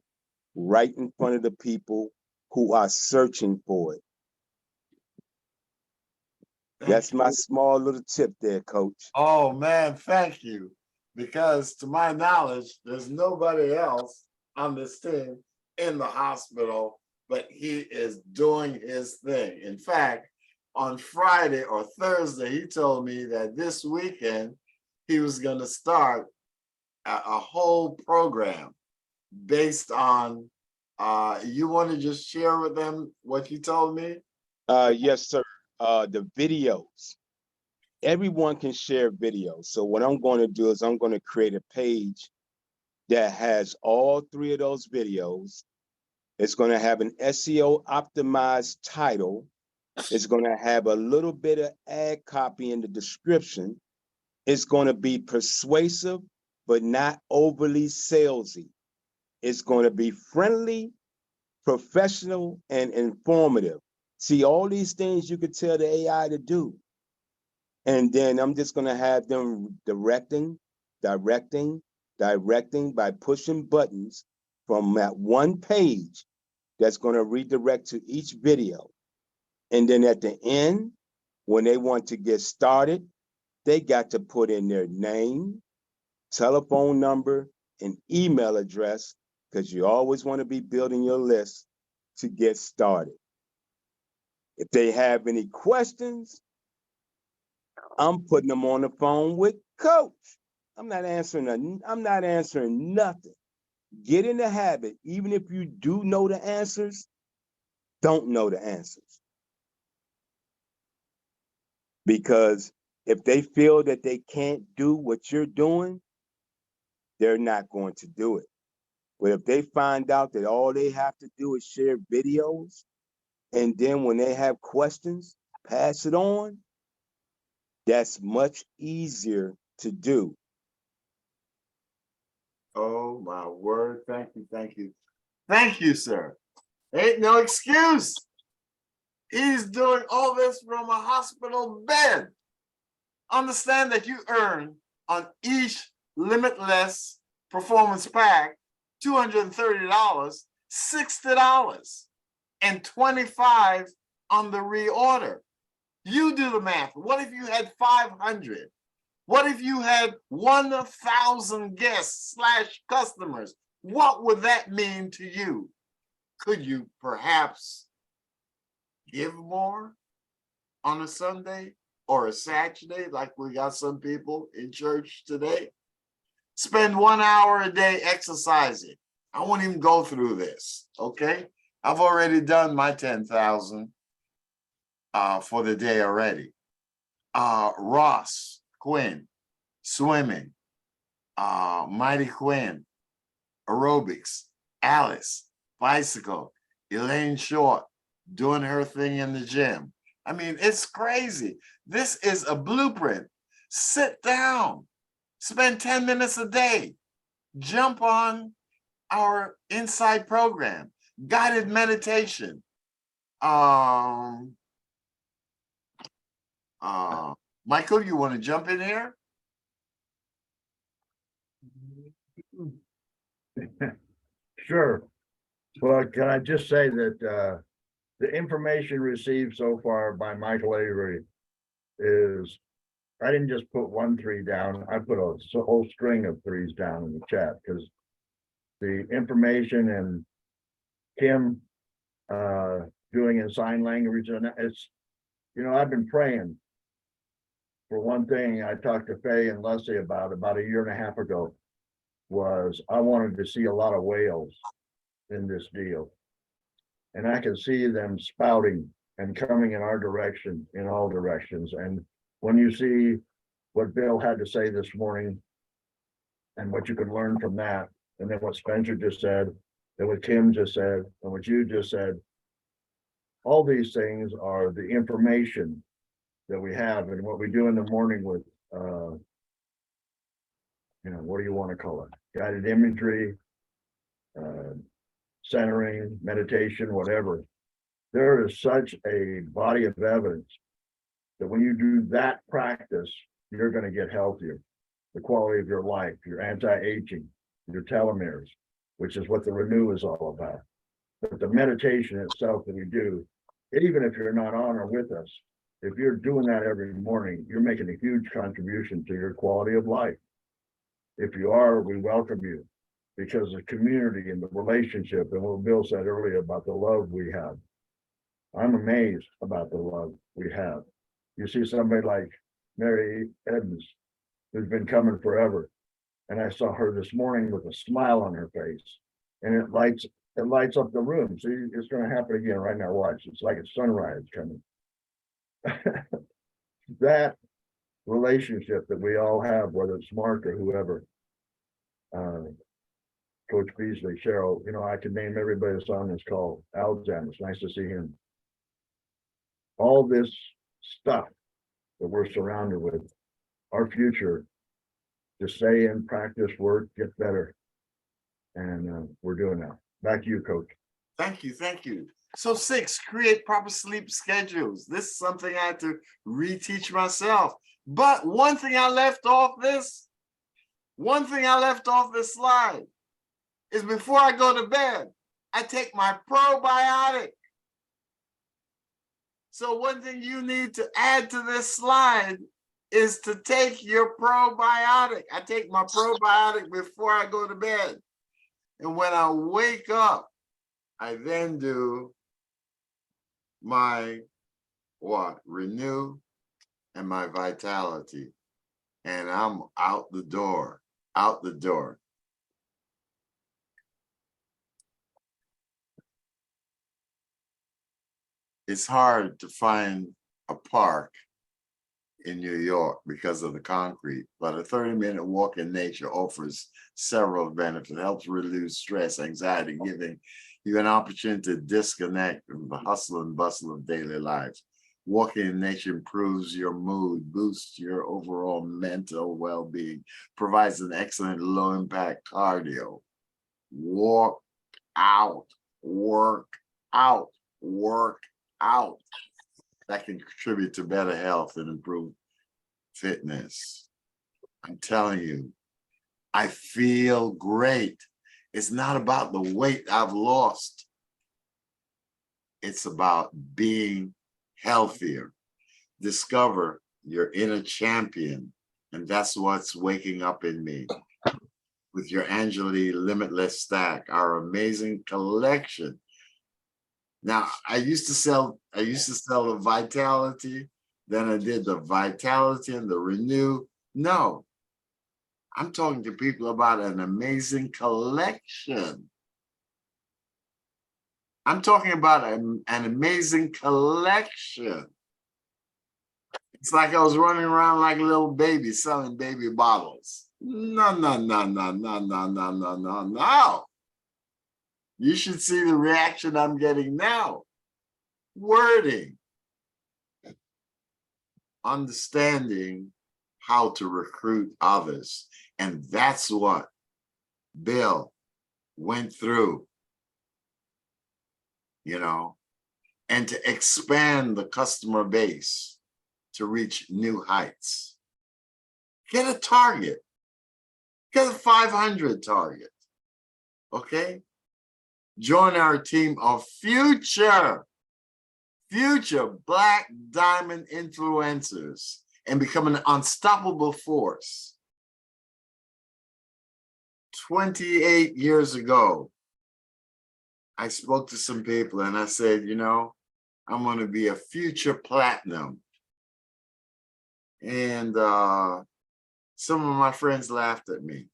right in front of the people who are searching for it. That's my small little tip there, Coach. Oh man, thank you. Because to my knowledge, there's nobody else on this team in the hospital, but he is doing his thing. In fact, on Friday or Thursday, he told me that this weekend he was going to start a whole program based on, you want to just share with them what you told me? Yes, sir. The videos. Everyone can share videos. So what I'm going to do is I'm going to create a page that has all three of those videos. It's going to have an SEO optimized title. It's going to have a little bit of ad copy in the description. It's going to be persuasive, but not overly salesy. It's going to be friendly, professional, and informative. See, all these things you could tell the AI to do. And then I'm just going to have them directing by pushing buttons from that one page that's going to redirect to each video. And then at the end, when they want to get started, they got to put in their name, telephone number, and email address, because you always want to be building your list to get started. If they have any questions, I'm putting them on the phone with Coach. I'm not answering nothing. Get in the habit, even if you do know the answers, don't know the answers. Because if they feel that they can't do what you're doing, they're not going to do it. But if they find out that all they have to do is share videos, and then when they have questions, pass it on, That's much easier to do. Oh my word. Thank you. Thank you. Thank you, sir. Ain't no excuse. He's doing all this from a hospital bed. Understand that you earn on each limitless performance pack $230, $60, and $25 on the reorder. You do the math. What if you had 500? What if you had 1,000 guests / customers? What would that mean to you? Could you perhaps give more on a Sunday or a Saturday, like we got some people in church today? Spend 1 hour a day exercising. I won't even go through this, okay? I've already done my 10,000 for the day already. Ross, Quinn, swimming, Mighty Quinn, aerobics, Alice, bicycle, Elaine Short, doing her thing in the gym. I mean, it's crazy. This is a blueprint. Sit down, spend 10 minutes a day, jump on our Insight program, guided meditation. Michael, you want to jump in here? Sure. Well, can I just say that the information received so far by Michael Avery is, I didn't just put 1 3 down, I put a whole string of 3s down in the chat, because the information and Kim doing in sign language, and it's, you know, I've been praying. For one thing, I talked to Faye and Leslie about a year and a half ago, was I wanted to see a lot of whales in this deal. And I can see them spouting and coming in our direction, in all directions. And when you see what Bill had to say this morning and what you can learn from that, and then what Spencer just said, and what Kim just said, and what you just said, all these things are the information that we have, and what we do in the morning with, you know, what do you want to call it? Guided imagery, centering, meditation, whatever. There is such a body of evidence that when you do that practice, you're going to get healthier. The quality of your life, your anti-aging, your telomeres, which is what the Renew is all about. But the meditation itself that we do, even if you're not on or with us, if you're doing that every morning, you're making a huge contribution to your quality of life. If you are, we welcome you, because the community and the relationship, and what Bill said earlier about the love we have. I'm amazed about the love we have. You see somebody like Mary Edmonds, who's been coming forever. And I saw her this morning with a smile on her face, and it lights up the room. See, it's going to happen again right now. Watch, it's like a sunrise coming. That relationship that we all have, whether it's Mark or whoever, Coach Beasley, Cheryl, you know, I can name everybody that's on this call. Alexander, it's nice to see him. All this stuff that we're surrounded with, our future, to stay in, practice, work, get better. And we're doing that. Back to you, Coach. Thank you. Thank you. So 6, create proper sleep schedules. This is something I had to reteach myself. But one thing I left off this slide is before I go to bed, I take my probiotic. So one thing you need to add to this slide is to take your probiotic. I take my probiotic before I go to bed. And when I wake up, I then do my Renew and my Vitality. And I'm out the door. It's hard to find a park in New York because of the concrete, but a 30-minute walk in nature offers several benefits. It helps reduce stress, anxiety, giving you an opportunity to disconnect from the hustle and bustle of daily life. Walking in nature improves your mood, boosts your overall mental well-being, provides an excellent low-impact cardio. Walk out, work out, work out. That can contribute to better health and improve fitness. I'm telling you, I feel great. It's not about the weight I've lost. It's about being healthier. Discover your inner champion. And that's what's waking up in me with your Anjuli Limitless Stack, our amazing collection. Now, I used to sell the Vitality, then I did the Vitality and the Renew. No, I'm talking to people about an amazing collection. I'm talking about an amazing collection. It's like I was running around like a little baby selling baby bottles. No, no, no, no, no, no, no, no, no, no. You should see the reaction I'm getting now. Wording. Understanding how to recruit others. And that's what Bill went through, you know, and to expand the customer base to reach new heights. Get a target. Get a 500 target, okay? Join our team of future Black Diamond influencers and become an unstoppable force. 28 years ago, I spoke to some people and I said, you know, I'm going to be a future platinum. And some of my friends laughed at me.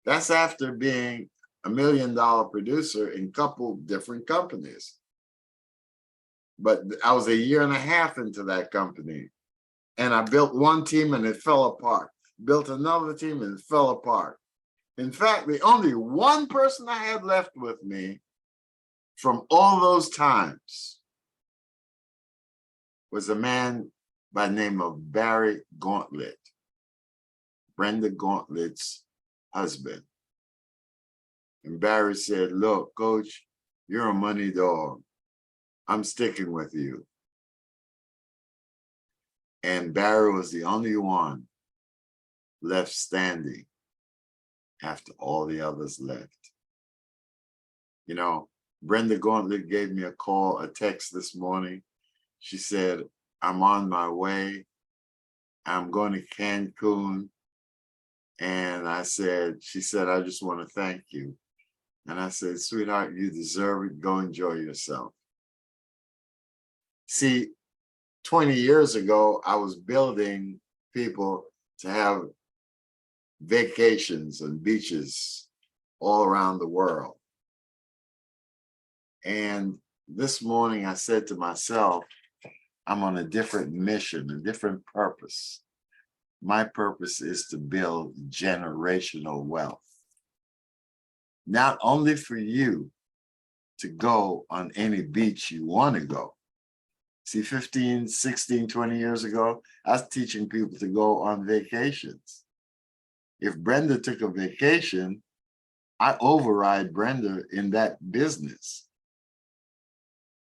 That's after being a $1 million producer in a couple different companies. But I was a year and a half into that company. And I built one team and it fell apart. Built another team and it fell apart. In fact, the only one person I had left with me from all those times was a man by the name of Barry Gauntlet, Brenda Gauntlet's husband. And Barry said, look, coach, you're a money dog. I'm sticking with you. And Barry was the only one left standing after all the others left. You know, Brenda Gauntlet gave me a call, a text this morning. She said, I'm on my way. I'm going to Cancun. And she said, I just want to thank you. And I said, sweetheart, you deserve it. Go enjoy yourself. See, 20 years ago, I was building people to have vacations and beaches all around the world. And this morning I said to myself, I'm on a different mission, a different purpose. My purpose is to build generational wealth. Not only for you to go on any beach you want to go. See, 15, 16, 20 years ago, I was teaching people to go on vacations. If Brenda took a vacation, I override Brenda in that business.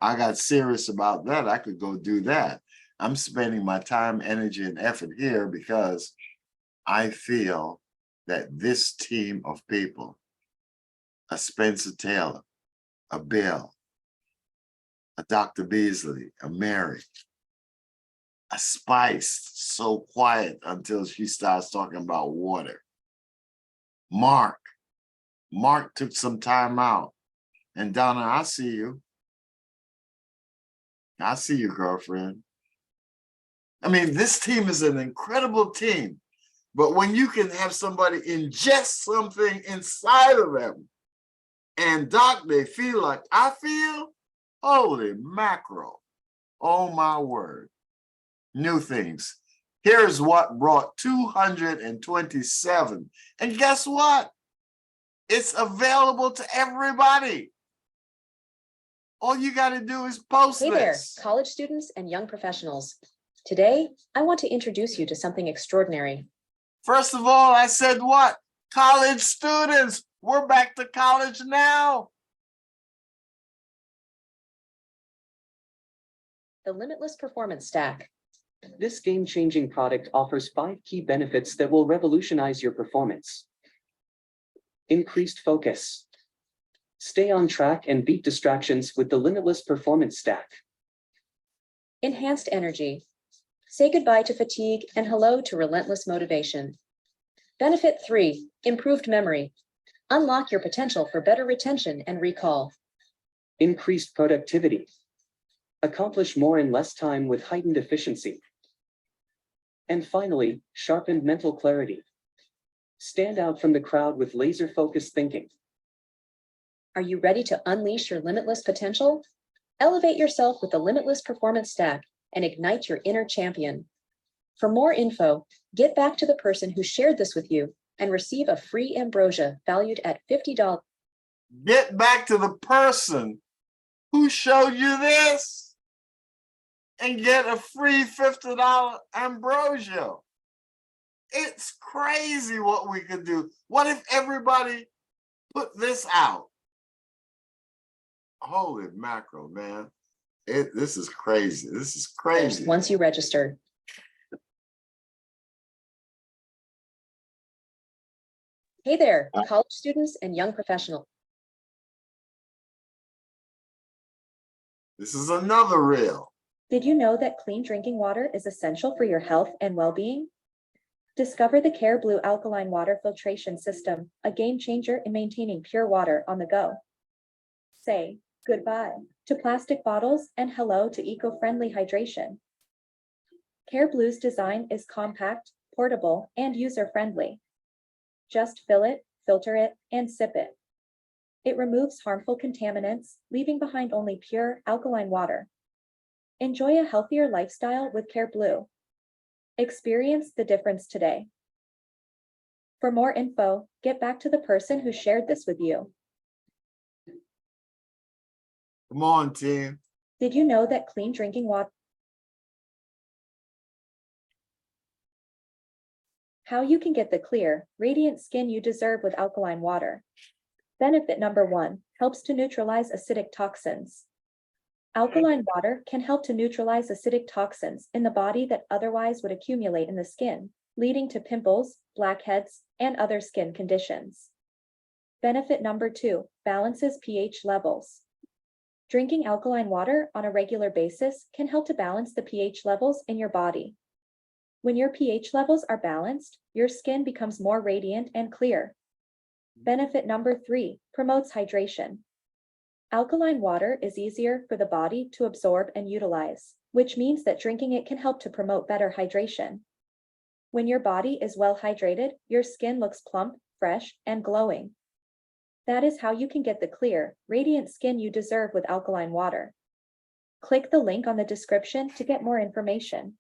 I got serious about that. I could go do that. I'm spending my time, energy, and effort here because I feel that this team of people, a Spencer Taylor, a Bill, a Dr. Beasley, a Mary, a Spice, so quiet until she starts talking about water. Mark took some time out. And Donna, I see you. I see you, girlfriend. I mean, this team is an incredible team. But when you can have somebody ingest something inside of them, and Doc, they feel like I feel, holy mackerel. Oh my word. New things. Here's what brought 227. And guess what? It's available to everybody. All you got to do is post Hey there, this. college students and young professionals. Today, I want to introduce you to something extraordinary. First of all, I said what? College students, we're back to college now. The Limitless Performance Stack. This game-changing product offers 5 key benefits that will revolutionize your performance. Increased focus. Stay on track and beat distractions with the Limitless Performance Stack. Enhanced energy. Say goodbye to fatigue and hello to relentless motivation. Benefit 3, improved memory. Unlock your potential for better retention and recall. Increased productivity. Accomplish more in less time with heightened efficiency. And finally, sharpened mental clarity. Stand out from the crowd with laser-focused thinking. Are you ready to unleash your limitless potential? Elevate yourself with the Limitless Performance Stack and ignite your inner champion. For more info, get back to the person who shared this with you and receive a free ambrosia valued at $50. Get back to the person who showed you this and get a free $50 ambrosia. It's crazy what we could do. What if everybody put this out? Holy mackerel, man. This is crazy. This is crazy. Once you register. Hey there, college students and young professionals. This is another reel. Did you know that clean drinking water is essential for your health and well-being? Discover the Care Blue alkaline water filtration system, a game changer in maintaining pure water on the go. Say goodbye to plastic bottles and hello to eco-friendly hydration. Care Blue's design is compact, portable, and user-friendly. Just fill it, filter it, and sip it. It removes harmful contaminants, leaving behind only pure alkaline water. Enjoy a healthier lifestyle with Care Blue. Experience the difference today. For more info, get back to the person who shared this with you. Come on, team. Did you know that clean drinking water? How you can get the clear, radiant skin you deserve with alkaline water. Benefit number 1, helps to neutralize acidic toxins. Alkaline water can help to neutralize acidic toxins in the body that otherwise would accumulate in the skin, leading to pimples, blackheads, and other skin conditions. Benefit number 2, balances pH levels. Drinking alkaline water on a regular basis can help to balance the pH levels in your body. When your pH levels are balanced, your skin becomes more radiant and clear. Benefit number 3, promotes hydration. Alkaline water is easier for the body to absorb and utilize, which means that drinking it can help to promote better hydration. When your body is well hydrated, your skin looks plump, fresh, and glowing. That is how you can get the clear, radiant skin you deserve with alkaline water. Click the link on the description to get more information.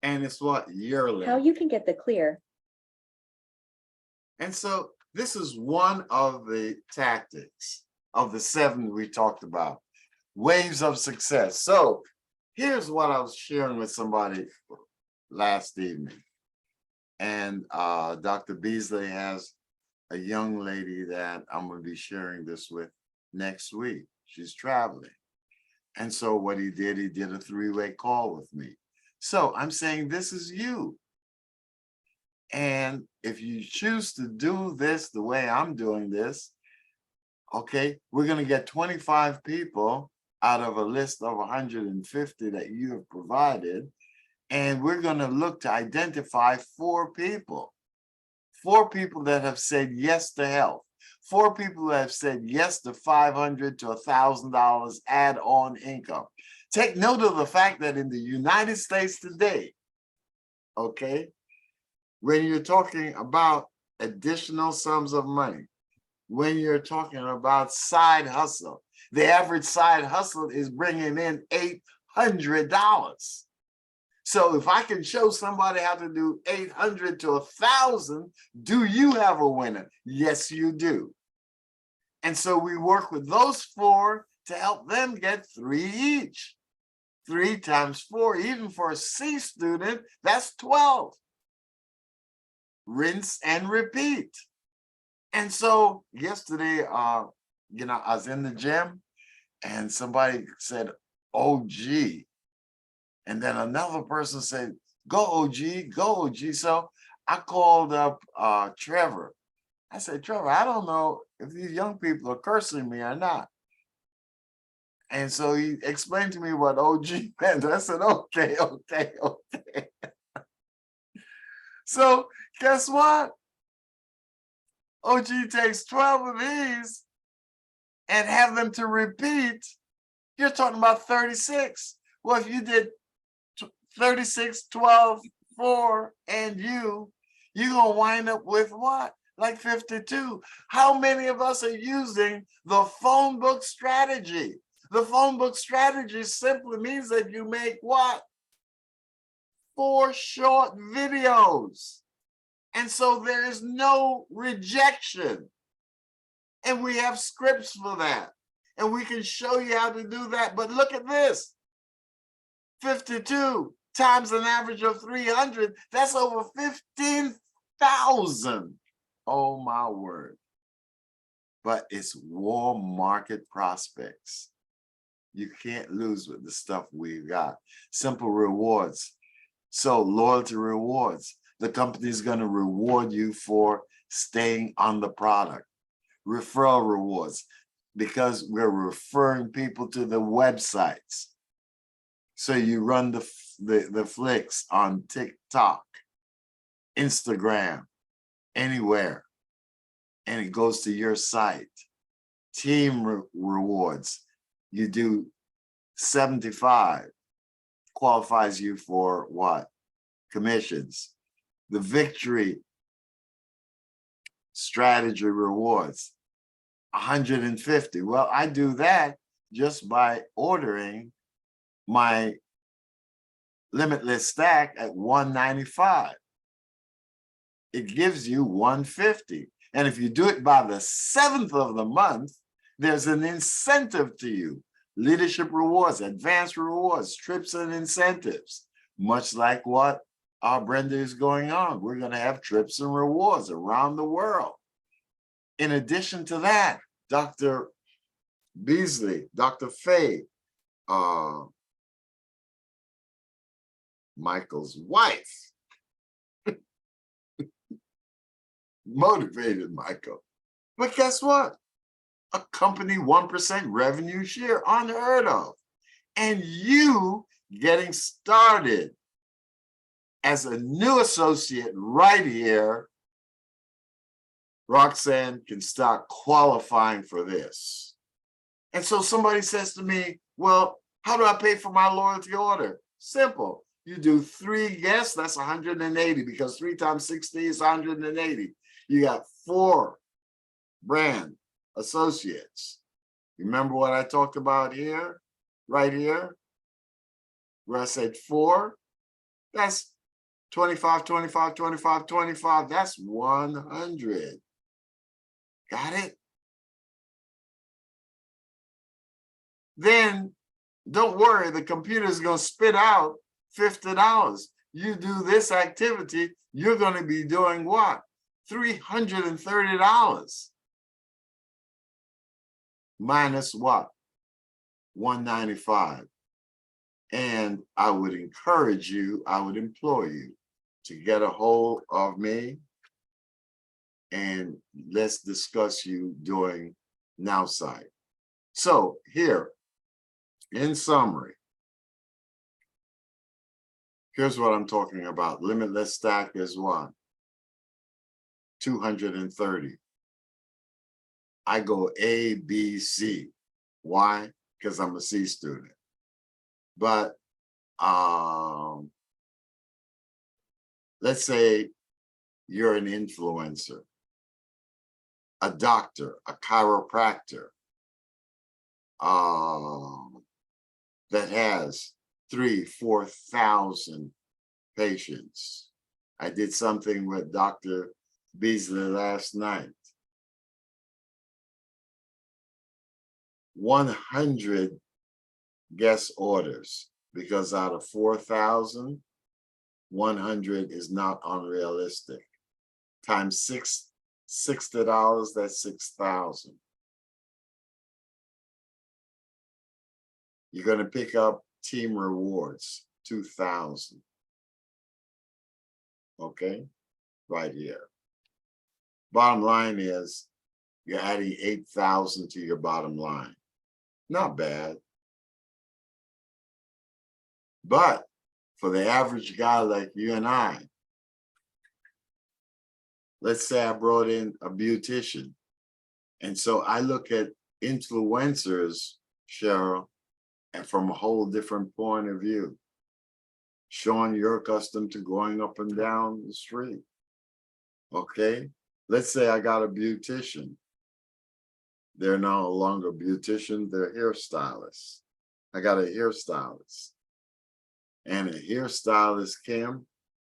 And it's what? Yearly. How you can get the clear. And so this is one of the tactics of the 7 we talked about, waves of success. So here's what I was sharing with somebody last evening. And Dr. Beasley has a young lady that I'm going to be sharing this with next week. She's traveling. And so what he did a 3-way call with me. So I'm saying this is you. And if you choose to do this the way I'm doing this, okay, we're going to get 25 people out of a list of 150 that you have provided. And we're going to look to identify 4 people that have said yes to health, 4 people that have said yes to $500 to $1,000 add-on income. Take note of the fact that in the United States today, okay, when you're talking about additional sums of money, when you're talking about side hustle, the average side hustle is bringing in $800. So if I can show somebody how to do 800 to 1,000, do you have a winner? Yes, you do. And so we work with those 4 to help them get 3 each. 3 times 4, even for a C student, that's 12. Rinse and repeat. And so yesterday, I was in the gym and somebody said, OG. And then another person said, go OG, go OG. So I called up Trevor. I said, Trevor, I don't know if these young people are cursing me or not. And so he explained to me what OG meant. I said, okay. So guess what? OG takes 12 of these and have them to repeat. You're talking about 36. Well, if you did 36, 12, 4, and you're going to wind up with what? Like 52. How many of us are using the phone book strategy? The phone book strategy simply means that you make what? 4 short videos. And so there is no rejection. And we have scripts for that. And we can show you how to do that. But look at this. 52 times an average of 300, that's over 15,000. Oh my word. But it's warm market prospects. You can't lose with the stuff we've got. Simple rewards. So loyalty rewards. The company is going to reward you for staying on the product. Referral rewards, because we're referring people to the websites. So you run the flicks on TikTok, Instagram, anywhere, and it goes to your site. Team rewards. You do 75, qualifies you for what? Commissions. The victory strategy rewards, 150. Well, I do that just by ordering my limitless stack at 195. It gives you 150. And if you do it by the 7th of the month, there's an incentive to you. Leadership rewards, advanced rewards, trips and incentives, much like what our Brenda is going on. We're going to have trips and rewards around the world. In addition to that, Dr. Beasley, Dr. Faye, Michael's wife, motivated Michael. But guess what? A company 1% revenue share, unheard of. And you getting started as a new associate right here, Roxanne can start qualifying for this. And so somebody says to me, well, how do I pay for my loyalty order? Simple. You do 3 guests, that's 180, because 3 times 60 is 180. You got 4 brand associates. Remember what I talked about here, right here, where I said 4? That's 25, 25, 25, 25. That's 100. Got it? Then don't worry, the computer is going to spit out $50. You do this activity, you're going to be doing what? $330. Minus what? 195. And I would encourage you, I would implore you to get a hold of me and let's discuss you doing Now Site. So here, in summary, here's what I'm talking about. Limitless stack is what? 230. I go A, B, C. Why? Because I'm a C student. But let's say you're an influencer, a doctor, a chiropractor that has 3,000, 4,000 patients. I did something with Dr. Beasley last night. 100 guest orders, because out of 4,000, 100 is not unrealistic. Times $60, that's 6,000. You're going to pick up team rewards, 2,000. Okay, right here. Bottom line is you're adding 8,000 to your bottom line. Not bad. But for the average guy like you and I, let's say I brought in a beautician. And so I look at influencers, Cheryl, and from a whole different point of view. Sean, you're accustomed to going up and down the street. Okay, let's say I got a beautician. They're no longer beautician, they're hairstylists. I got a hairstylist. And a hairstylist, Kim,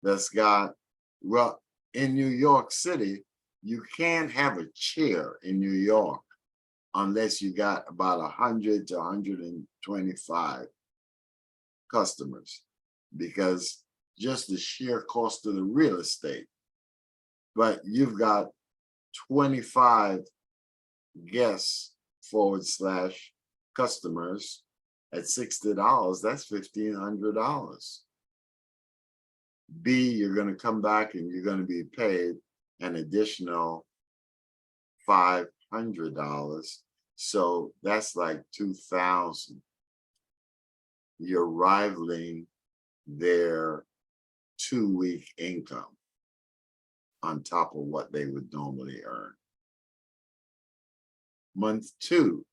that's got, well, in New York City, you can't have a chair in New York unless you got about 100 to 125 customers, because just the sheer cost of the real estate. But you've got 25 guests / customers at $60, that's $1,500. B, you're going to come back and you're going to be paid an additional $500. So that's like 2,000. You're rivaling their 2-week income on top of what they would normally earn. Month two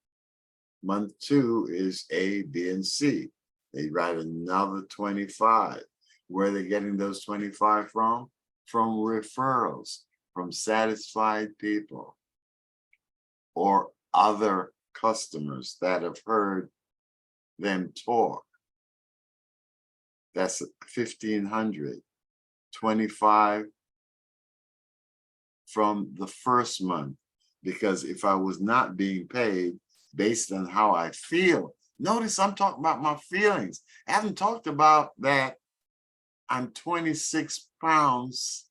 is A, B, and C. They write another 25. Where are they getting those 25 from? From referrals, from satisfied people or other customers that have heard them talk. That's 1,500. 25 from the first month, because if I was not being paid based on how I feel, notice I'm talking about my feelings. I haven't talked about that I'm 26 pounds,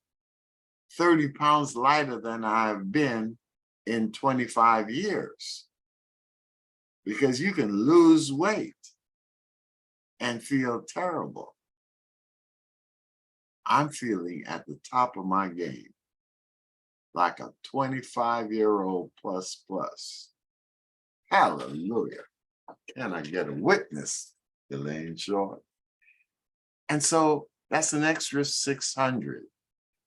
30 pounds lighter than I've been in 25 years. Because you can lose weight and feel terrible. I'm feeling at the top of my game, like a 25-year-old plus. Hallelujah. Can I get a witness, Elaine Short? And so that's an extra 600.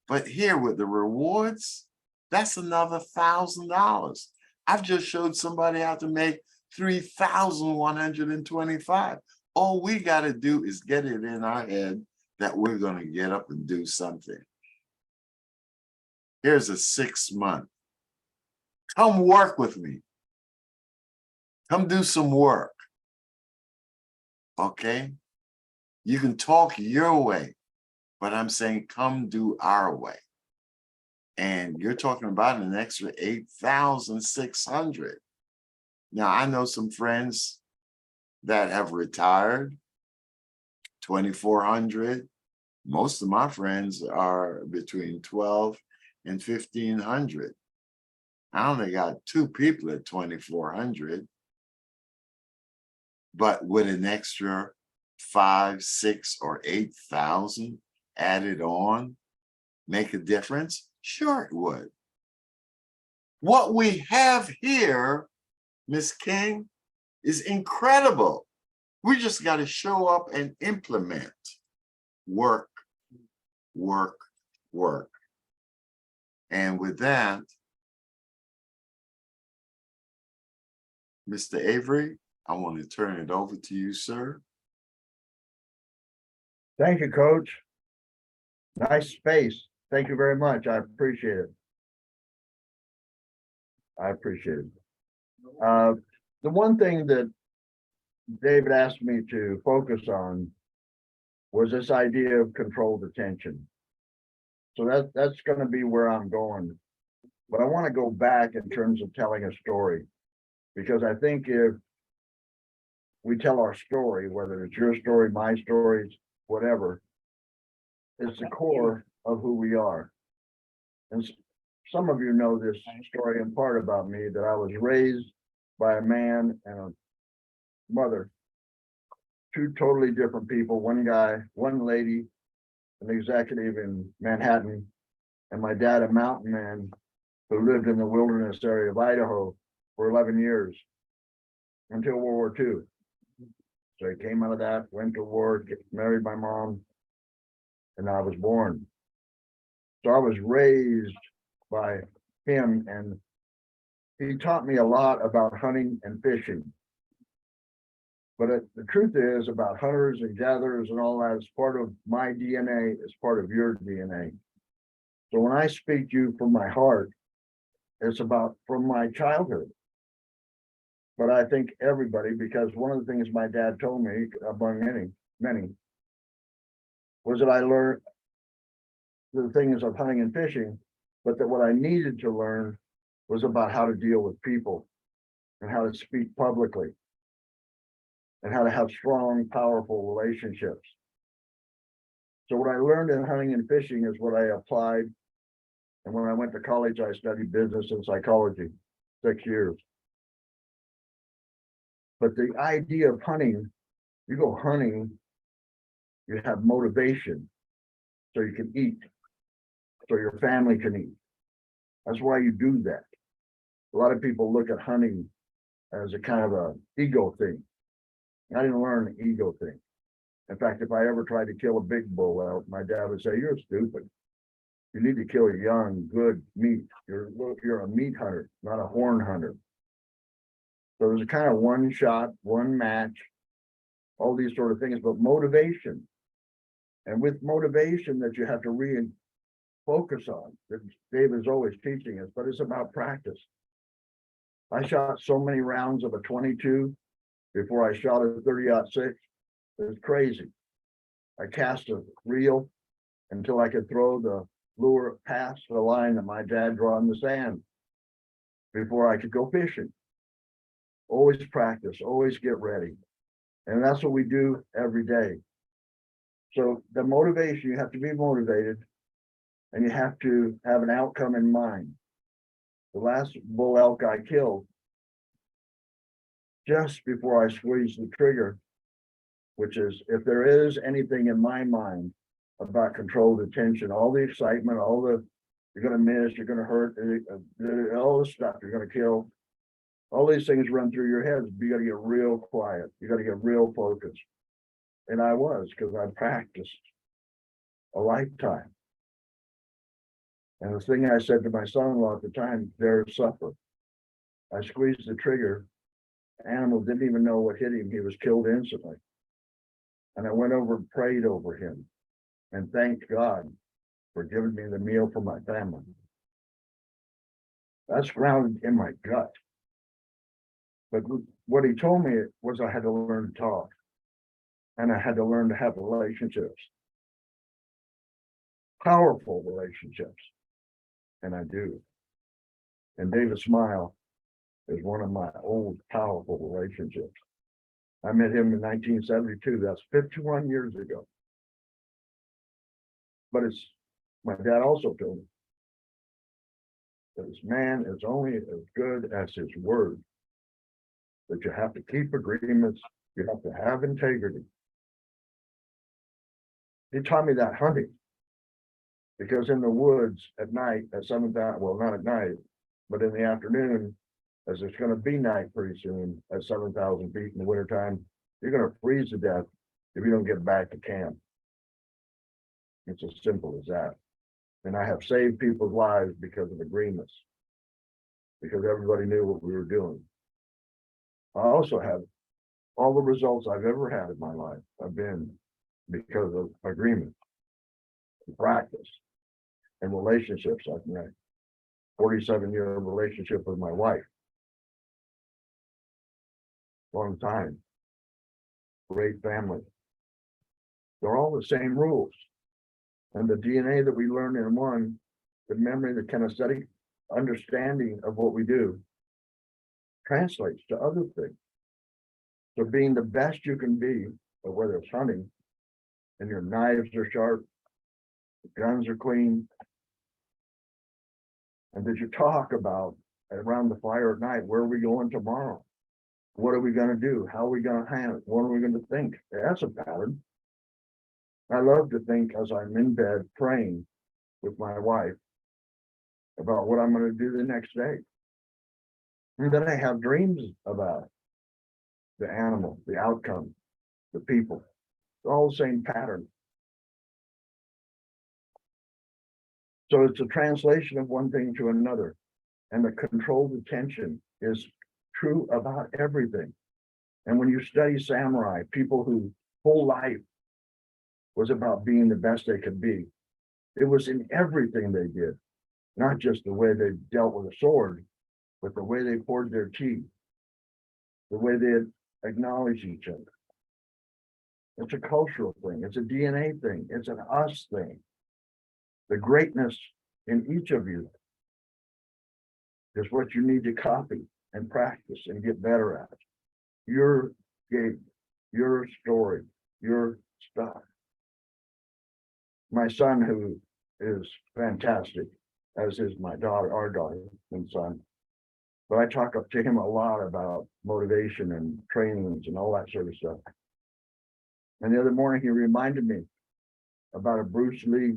But here with the rewards, that's another $1,000. I've just showed somebody how to make 3,125. All we got to do is get it in our head that we're going to get up and do something. Here's a 6-month. Come work with me. Come do some work. Okay? You can talk your way, but I'm saying come do our way. And you're talking about an extra 8,600. Now, I know some friends that have retired, 2,400. Most of my friends are between 12 and 1,500. I only got 2 people at 2,400, but with an extra 5, 6, or 8,000 added on, make a difference? Sure it would. What we have here, Miss King, is incredible. We just got to show up and implement. Work, work, work. And with that, Mr. Avery, I want to turn it over to you, sir. Thank you, Coach. Nice space. Thank you very much. I appreciate it. The one thing that David asked me to focus on was this idea of controlled attention. So that's going to be where I'm going. But I want to go back in terms of telling a story. Because I think if we tell our story, whether it's your story, my stories, whatever, it's the core of who we are. And some of you know this story in part about me, that I was raised by a man and a mother, two totally different people, one guy, one lady, an executive in Manhattan, and my dad, a mountain man who lived in the wilderness area of Idaho for 11 years until World War II. So he came out of that, went to war, married my mom, and I was born. So I was raised by him, and he taught me a lot about hunting and fishing. But the truth is, about hunters and gatherers and all that is part of my DNA, is part of your DNA. So when I speak to you from my heart, it's about from my childhood. But I think everybody, because one of the things my dad told me, among many, was that I learned the things of hunting and fishing, but that what I needed to learn was about how to deal with people and how to speak publicly and how to have strong, powerful relationships. So what I learned in hunting and fishing is what I applied. And when I went to college, I studied business and psychology, 6 years. But the idea of hunting, you go hunting, you have motivation so you can eat, so your family can eat. That's why you do that. A lot of people look at hunting as a kind of a ego thing. I didn't learn the ego thing. In fact, if I ever tried to kill a big bull out, my dad would say, "You're stupid. You need to kill young, good meat. You're a meat hunter, not a horn hunter." So there's a kind of one shot, one match, all these sort of things, but motivation. And with motivation that you have to focus on, that Dave is always teaching us, but it's about practice. I shot so many rounds of a 22 before I shot a 30-06. It was crazy. I cast a reel until I could throw the lure past the line that my dad drew in the sand before I could go fishing. Always practice, always get ready. And that's what we do every day. So the motivation, you have to be motivated and you have to have an outcome in mind. The last bull elk I killed, just before I squeezed the trigger, which is, if there is anything in my mind about controlled attention, all the excitement, all the, you're going to miss, you're going to hurt, all the stuff you're going to kill, all these things run through your head. You got to get real quiet. You got to get real focused. And I was, because I practiced a lifetime. And the thing I said to my son-in-law at the time, "There, suffer." I squeezed the trigger. Animal didn't even know what hit him. He was killed instantly. And I went over and prayed over him and thanked God for giving me the meal for my family. That's grounded in my gut. But what he told me was I had to learn to talk. And I had to learn to have relationships. Powerful relationships. And I do. And David Smile is one of my old powerful relationships. I met him in 1972. That's 51 years ago. But it's, my dad also told me that this man is only as good as his word. That you have to keep agreements. You have to have integrity. He taught me that hunting. Because in the woods at night at 7,000, well, not at night, but in the afternoon, as it's going to be night pretty soon at 7,000 feet in the wintertime, you're going to freeze to death if you don't get back to camp. It's as simple as that. And I have saved people's lives because of agreements, because everybody knew what we were doing. I also have all the results I've ever had in my life have been because of agreement, practice, and relationships I've made. 47-year relationship with my wife. Long time. Great family. They're all the same rules. And the DNA that we learn in one, the memory, the kinesthetic understanding of what we do translates to other things. So being the best you can be, or whether it's hunting, and your knives are sharp, guns are clean, and that you talk about around the fire at night, where are we going tomorrow? What are we gonna do? How are we gonna handle it? What are we gonna think? That's a pattern. I love to think as I'm in bed praying with my wife about what I'm gonna do the next day. And then I have dreams about the animal, the outcome, the people. It's all the same pattern. So it's a translation of one thing to another. And the controlled attention is true about everything. And when you study samurai, people whose whole life was about being the best they could be, it was in everything they did, not just the way they dealt with a sword, but the way they poured their tea, the way they acknowledged each other. It's a cultural thing. It's a DNA thing. It's an us thing. The greatness in each of you is what you need to copy and practice and get better at. Your gait, your story, your stuff. My son, who is fantastic, as is my daughter, our daughter and son. But I talk up to him a lot about motivation and trainings and all that sort of stuff. And the other morning, he reminded me about a Bruce Lee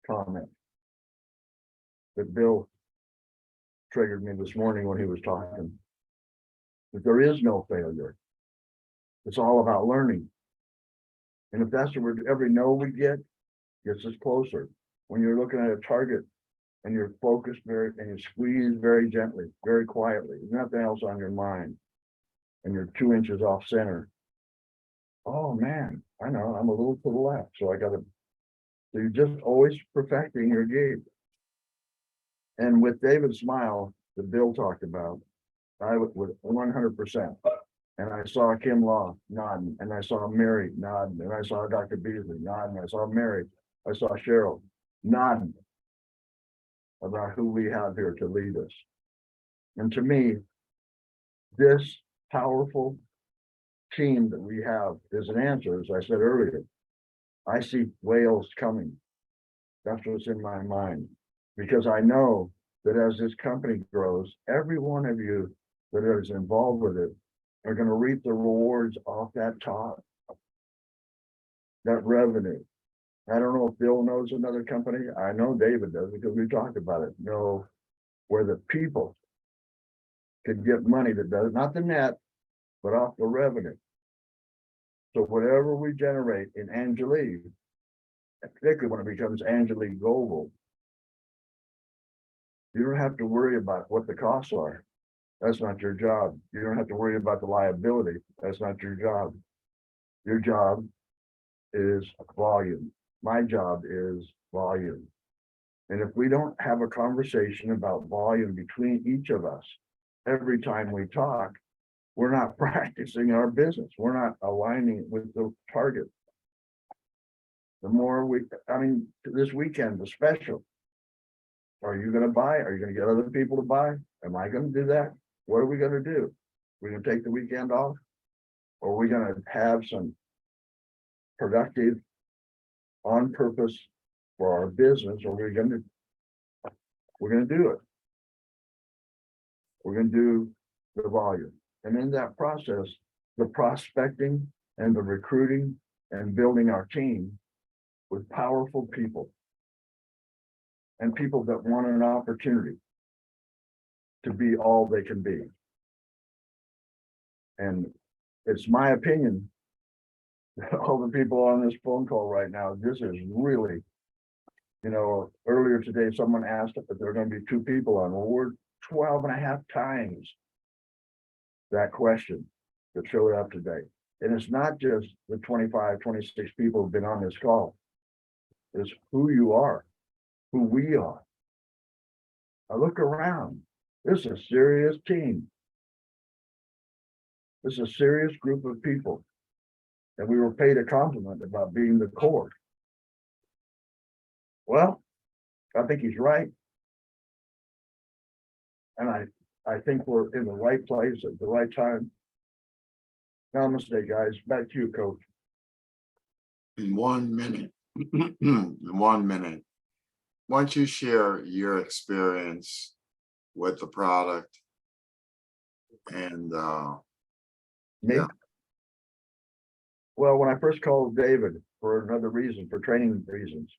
comment that Bill triggered me this morning when he was talking. That there is no failure. It's all about learning. And if that's what every no we get, gets us closer. When you're looking at a target and you're focused and you squeeze very gently, very quietly, nothing else on your mind, and you're 2 inches off center. Oh man, I know I'm a little to the left, so so you're just always perfecting your gait. And with David's smile that Bill talked about, I would 100%. And I saw Kim Law nodding, and I saw Mary nodding, and I saw Dr. Beasley nodding, I saw Mary, I saw Cheryl nodding about who we have here to lead us. And to me, this powerful team that we have is an answer. As I said earlier, I see whales coming. That's what's in my mind, because I know that as this company grows, every one of you that is involved with it are going to reap the rewards off that top, that revenue. I don't know if Bill knows another company. I know David does because we talked about it. Know where the people could get money that does not the net, but off the revenue. So whatever we generate in Anjuli, particularly when it becomes Anjuli Global, you don't have to worry about what the costs are. That's not your job. You don't have to worry about the liability. That's not your job. Your job is volume. My job is volume. And if we don't have a conversation about volume between each of us every time we talk, we're not practicing our business. We're not aligning with the target. The more this weekend, the special. Are you going to buy? Are you going to get other people to buy? Am I going to do that? What are we going to do? We're going to take the weekend off? Or are we going to have some productive, on purpose for our business? Or we're going to do it. We're going to do the volume. And in that process, the prospecting and the recruiting and building our team with powerful people and people that want an opportunity to be all they can be. And it's my opinion, all the people on this phone call right now, this is really, earlier today, someone asked if there are going to be 2 people on. Well, we're 12 and a half times that question that showed up today. And it's not just the 25, 26 people who've been on this call. It's who you are, who we are. I look around. This is a serious team. This is a serious group of people. And we were paid a compliment about being the core. Well, I think he's right. And I think we're in the right place at the right time. Namaste, guys. Back to you, Coach. In 1 minute, in 1 minute, why don't you share your experience with the product? And Me? yeah. Well, when I first called David for another reason, for training reasons,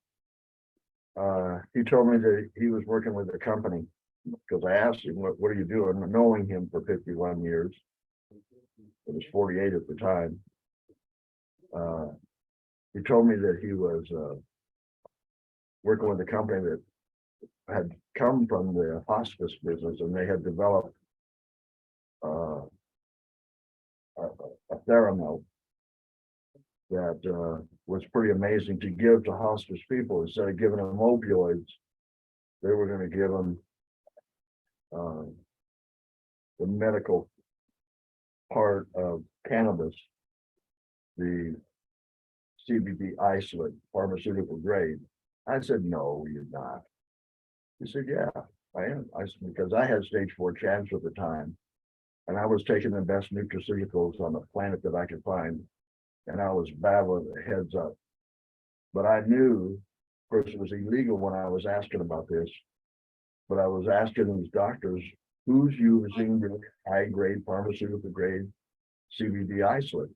he told me that he was working with a company, because I asked him, what are you doing? Knowing him for 51 years. It was 48 at the time. He told me that he was working with a company that had come from the hospice business, and they had developed a Theramel that was pretty amazing to give to hospice people. Instead of giving them opioids, they were going to give them the medical part of cannabis, the CBD isolate, pharmaceutical grade. I said, no, you're not. He said, yeah, I am. I said, because I had stage 4 cancer at the time, and I was taking the best nutraceuticals on the planet that I could find, and I was battling the heads up. But I knew, of course, it was illegal when I was asking about this, but I was asking these doctors, who's using the high-grade pharmaceutical grade CBD isolate?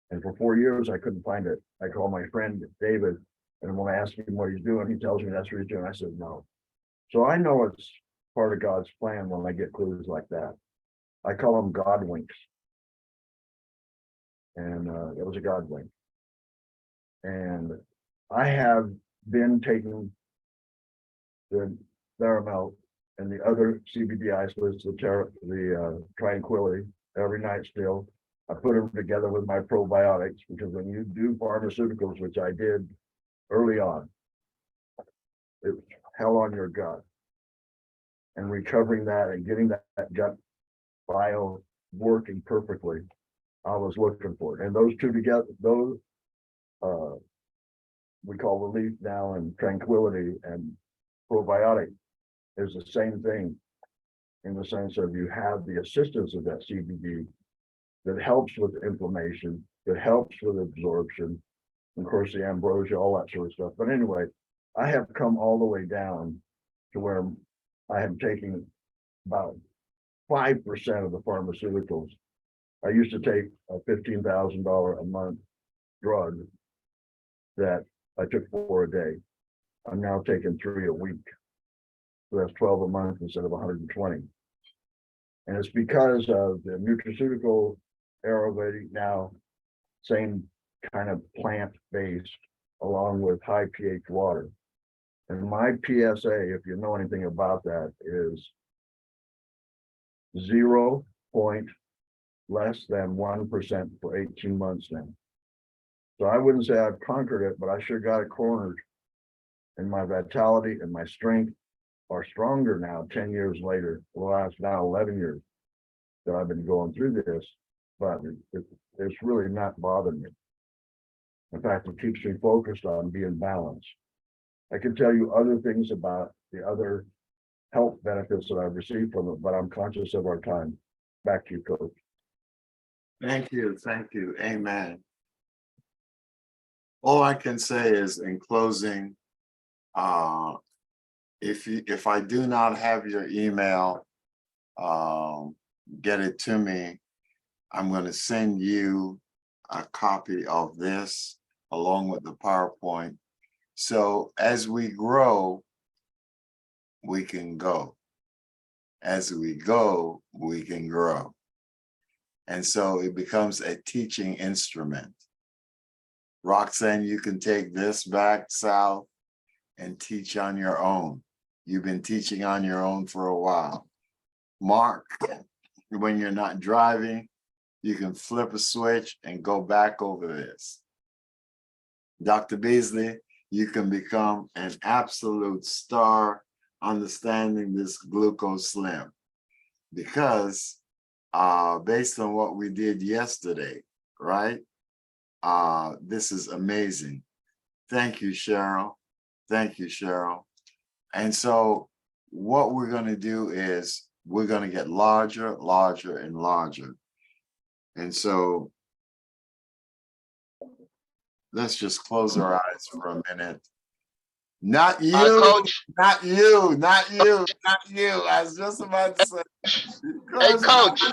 And for 4 years, I couldn't find it. I called my friend David, and when I asked him what he's doing, he tells me that's what he's doing. I said, no. So I know it's part of God's plan when I get clues like that. I call them God winks. And it was a God wink. And I have been taking the Theramel and the other CBD isolates, the Tranquility, every night still. I put them together with my probiotics, because when you do pharmaceuticals, which I did early on, it was hell on your gut. And recovering that and getting that gut bio working perfectly, I was looking for it. And those two together, those we call Relief now, and Tranquility and probiotic is the same thing, in the sense of you have the assistance of that CBD that helps with inflammation, that helps with absorption, of course, the ambrosia, all that sort of stuff. But anyway, I have come all the way down to where I am taking about 5% of the pharmaceuticals. I used to take a $15,000 a month drug that I took 4 a day. I'm now taking 3 a week. So that's 12 a month instead of 120. And it's because of the nutraceutical Ayurvedic, now same kind of plant-based, along with high pH water. And my PSA, if you know anything about that, is 0. less than 1% for 18 months now. So I wouldn't say I've conquered it, but I sure got it cornered. And my vitality and my strength are stronger now, 10 years later, the last now 11 years that I've been going through this, but it's really not bothering me. In fact, it keeps me focused on being balanced. I can tell you other things about the other health benefits that I've received from it, but I'm conscious of our time. Back to you, Coach. Thank you. Thank you. Amen. All I can say is, in closing, if I do not have your email, get it to me. I'm going to send you a copy of this along with the PowerPoint. So as we grow, we can go. As we go, we can grow. And so it becomes a teaching instrument. Roxanne, you can take this back south and teach on your own. You've been teaching on your own for a while. Mark, when you're not driving, you can flip a switch and go back over this. Dr. Beasley, you can become an absolute star understanding this glucose slim, because based on what we did yesterday, right? This is amazing. Thank you, Cheryl. Thank you, Cheryl. And so what we're going to do is we're going to get larger, larger, and larger. And so let's just close our eyes for a minute. Not you, Coach. not you, not you, not you. I was just about to say. Hey, Coach.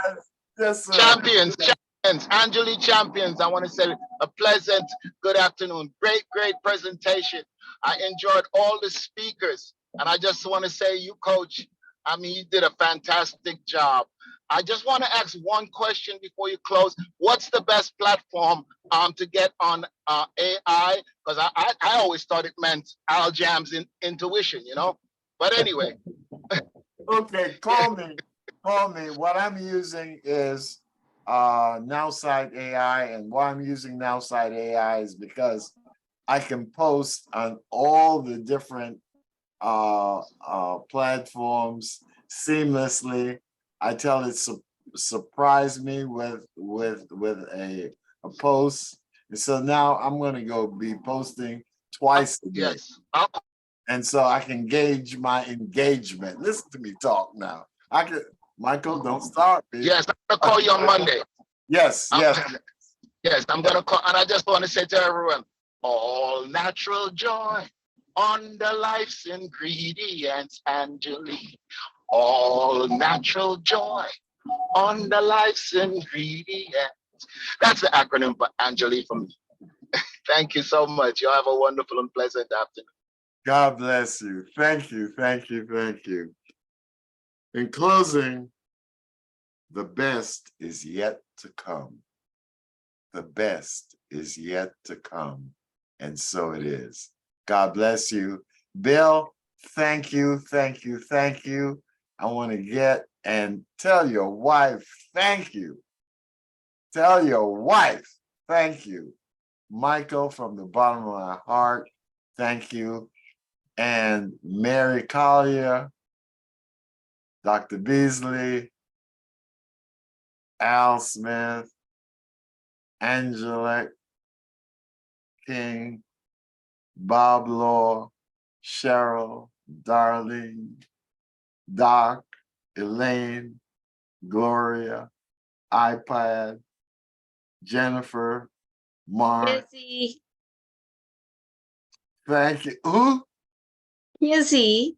Yes, sir. Champions, Anjuli champions. I want to say a pleasant good afternoon. Great presentation. I enjoyed all the speakers. And I just want to say, you, Coach, I mean, you did a fantastic job. I just want to ask one question before you close. What's the best platform to get on AI? Because I always thought it meant Al Jam's intuition, you know? But anyway. Okay, call me. Call me. What I'm using is NowSite AI, and why I'm using NowSite AI is because I can post on all the different platforms seamlessly. I tell it surprise me with a post, and so now I'm going to go be posting twice a day. Yes. And so I can gauge my engagement. Listen to me talk now. I could, Michael, don't start me. Yes, I'm gonna call you on Monday. Yes, yes. Yes, I'm gonna call, and I just want to say to everyone, all natural joy under life's ingredients, Anjuli. All natural joy under life's ingredients. That's the acronym for Anjuli for me. Thank you so much. You have a wonderful and pleasant afternoon. God bless you. Thank you, thank you, thank you. In closing, the best is yet to come. The best is yet to come. And so it is. God bless you. Bill, thank you, thank you, thank you. I want to get and tell your wife, thank you. Tell your wife, thank you. Michael, from the bottom of my heart, thank you. And Mary Collier, Dr. Beasley, Al Smith, Angela King, Bob Law, Cheryl, Darlene, Doc, Elaine, Gloria, iPad, Jennifer, Mark. Izzy, Thank you. Who? Izzy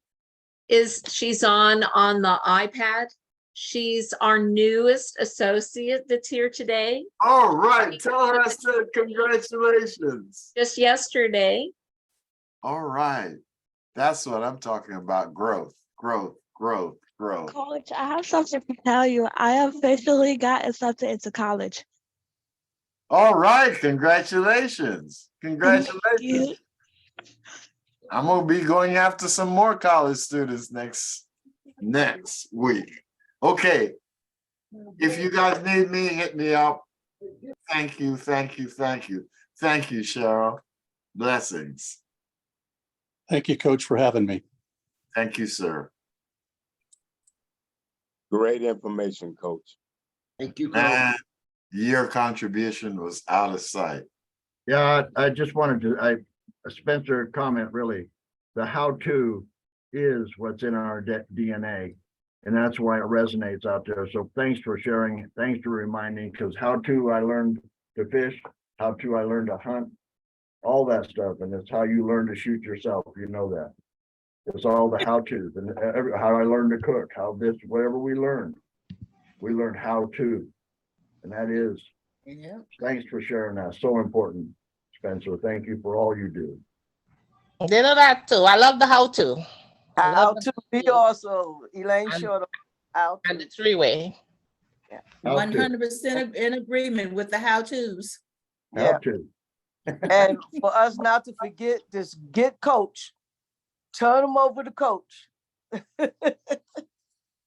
she's on the iPad. She's our newest associate that's here today. All right. Tell her I said congratulations. Just yesterday. All right. That's what I'm talking about. Growth, growth, growth, growth. Coach, I have something to tell you. I officially got accepted into college. All right. Congratulations. Congratulations. I'm going to be going after some more college students next week. Okay. If you guys need me, hit me up. Thank you, thank you, thank you. Thank you, Cheryl. Blessings. Thank you, Coach, for having me. Thank you, sir. Great information, Coach. Thank you, Coach. Man, your contribution was out of sight. Yeah, I just wanted to, a Spencer comment, really. The how-to is what's in our DNA, and that's why it resonates out there. So thanks for sharing. Thanks for reminding, because how-to I learned to fish, how-to I learned to hunt, all that stuff. And it's how you learn to shoot yourself. You know that. It's all the how-tos and how I learned to cook, how this, whatever we learned how to. And that is, thanks for sharing that. So important, Spencer. Thank you for all you do. They know that too. I love the how-to. How to be also. Elaine showed how and the three-way. 100% in agreement with the how-tos. How to. And for us not to forget this, get coach. Turn them over to coach.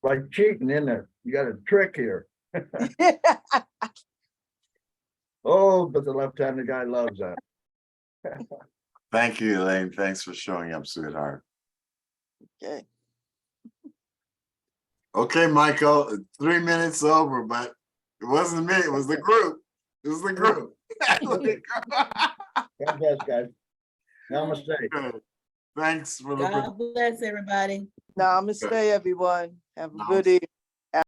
Like cheating, isn't it? You got a trick here. Oh, but the left-handed guy loves that. Thank you, Elaine. Thanks for showing up, sweetheart. Okay. Okay, Michael, 3 minutes over, but it wasn't me. It was the group. It was the group. God bless, guys. Namaste. Thanks for the. God bless everybody. Namaste, everyone. Have a good evening.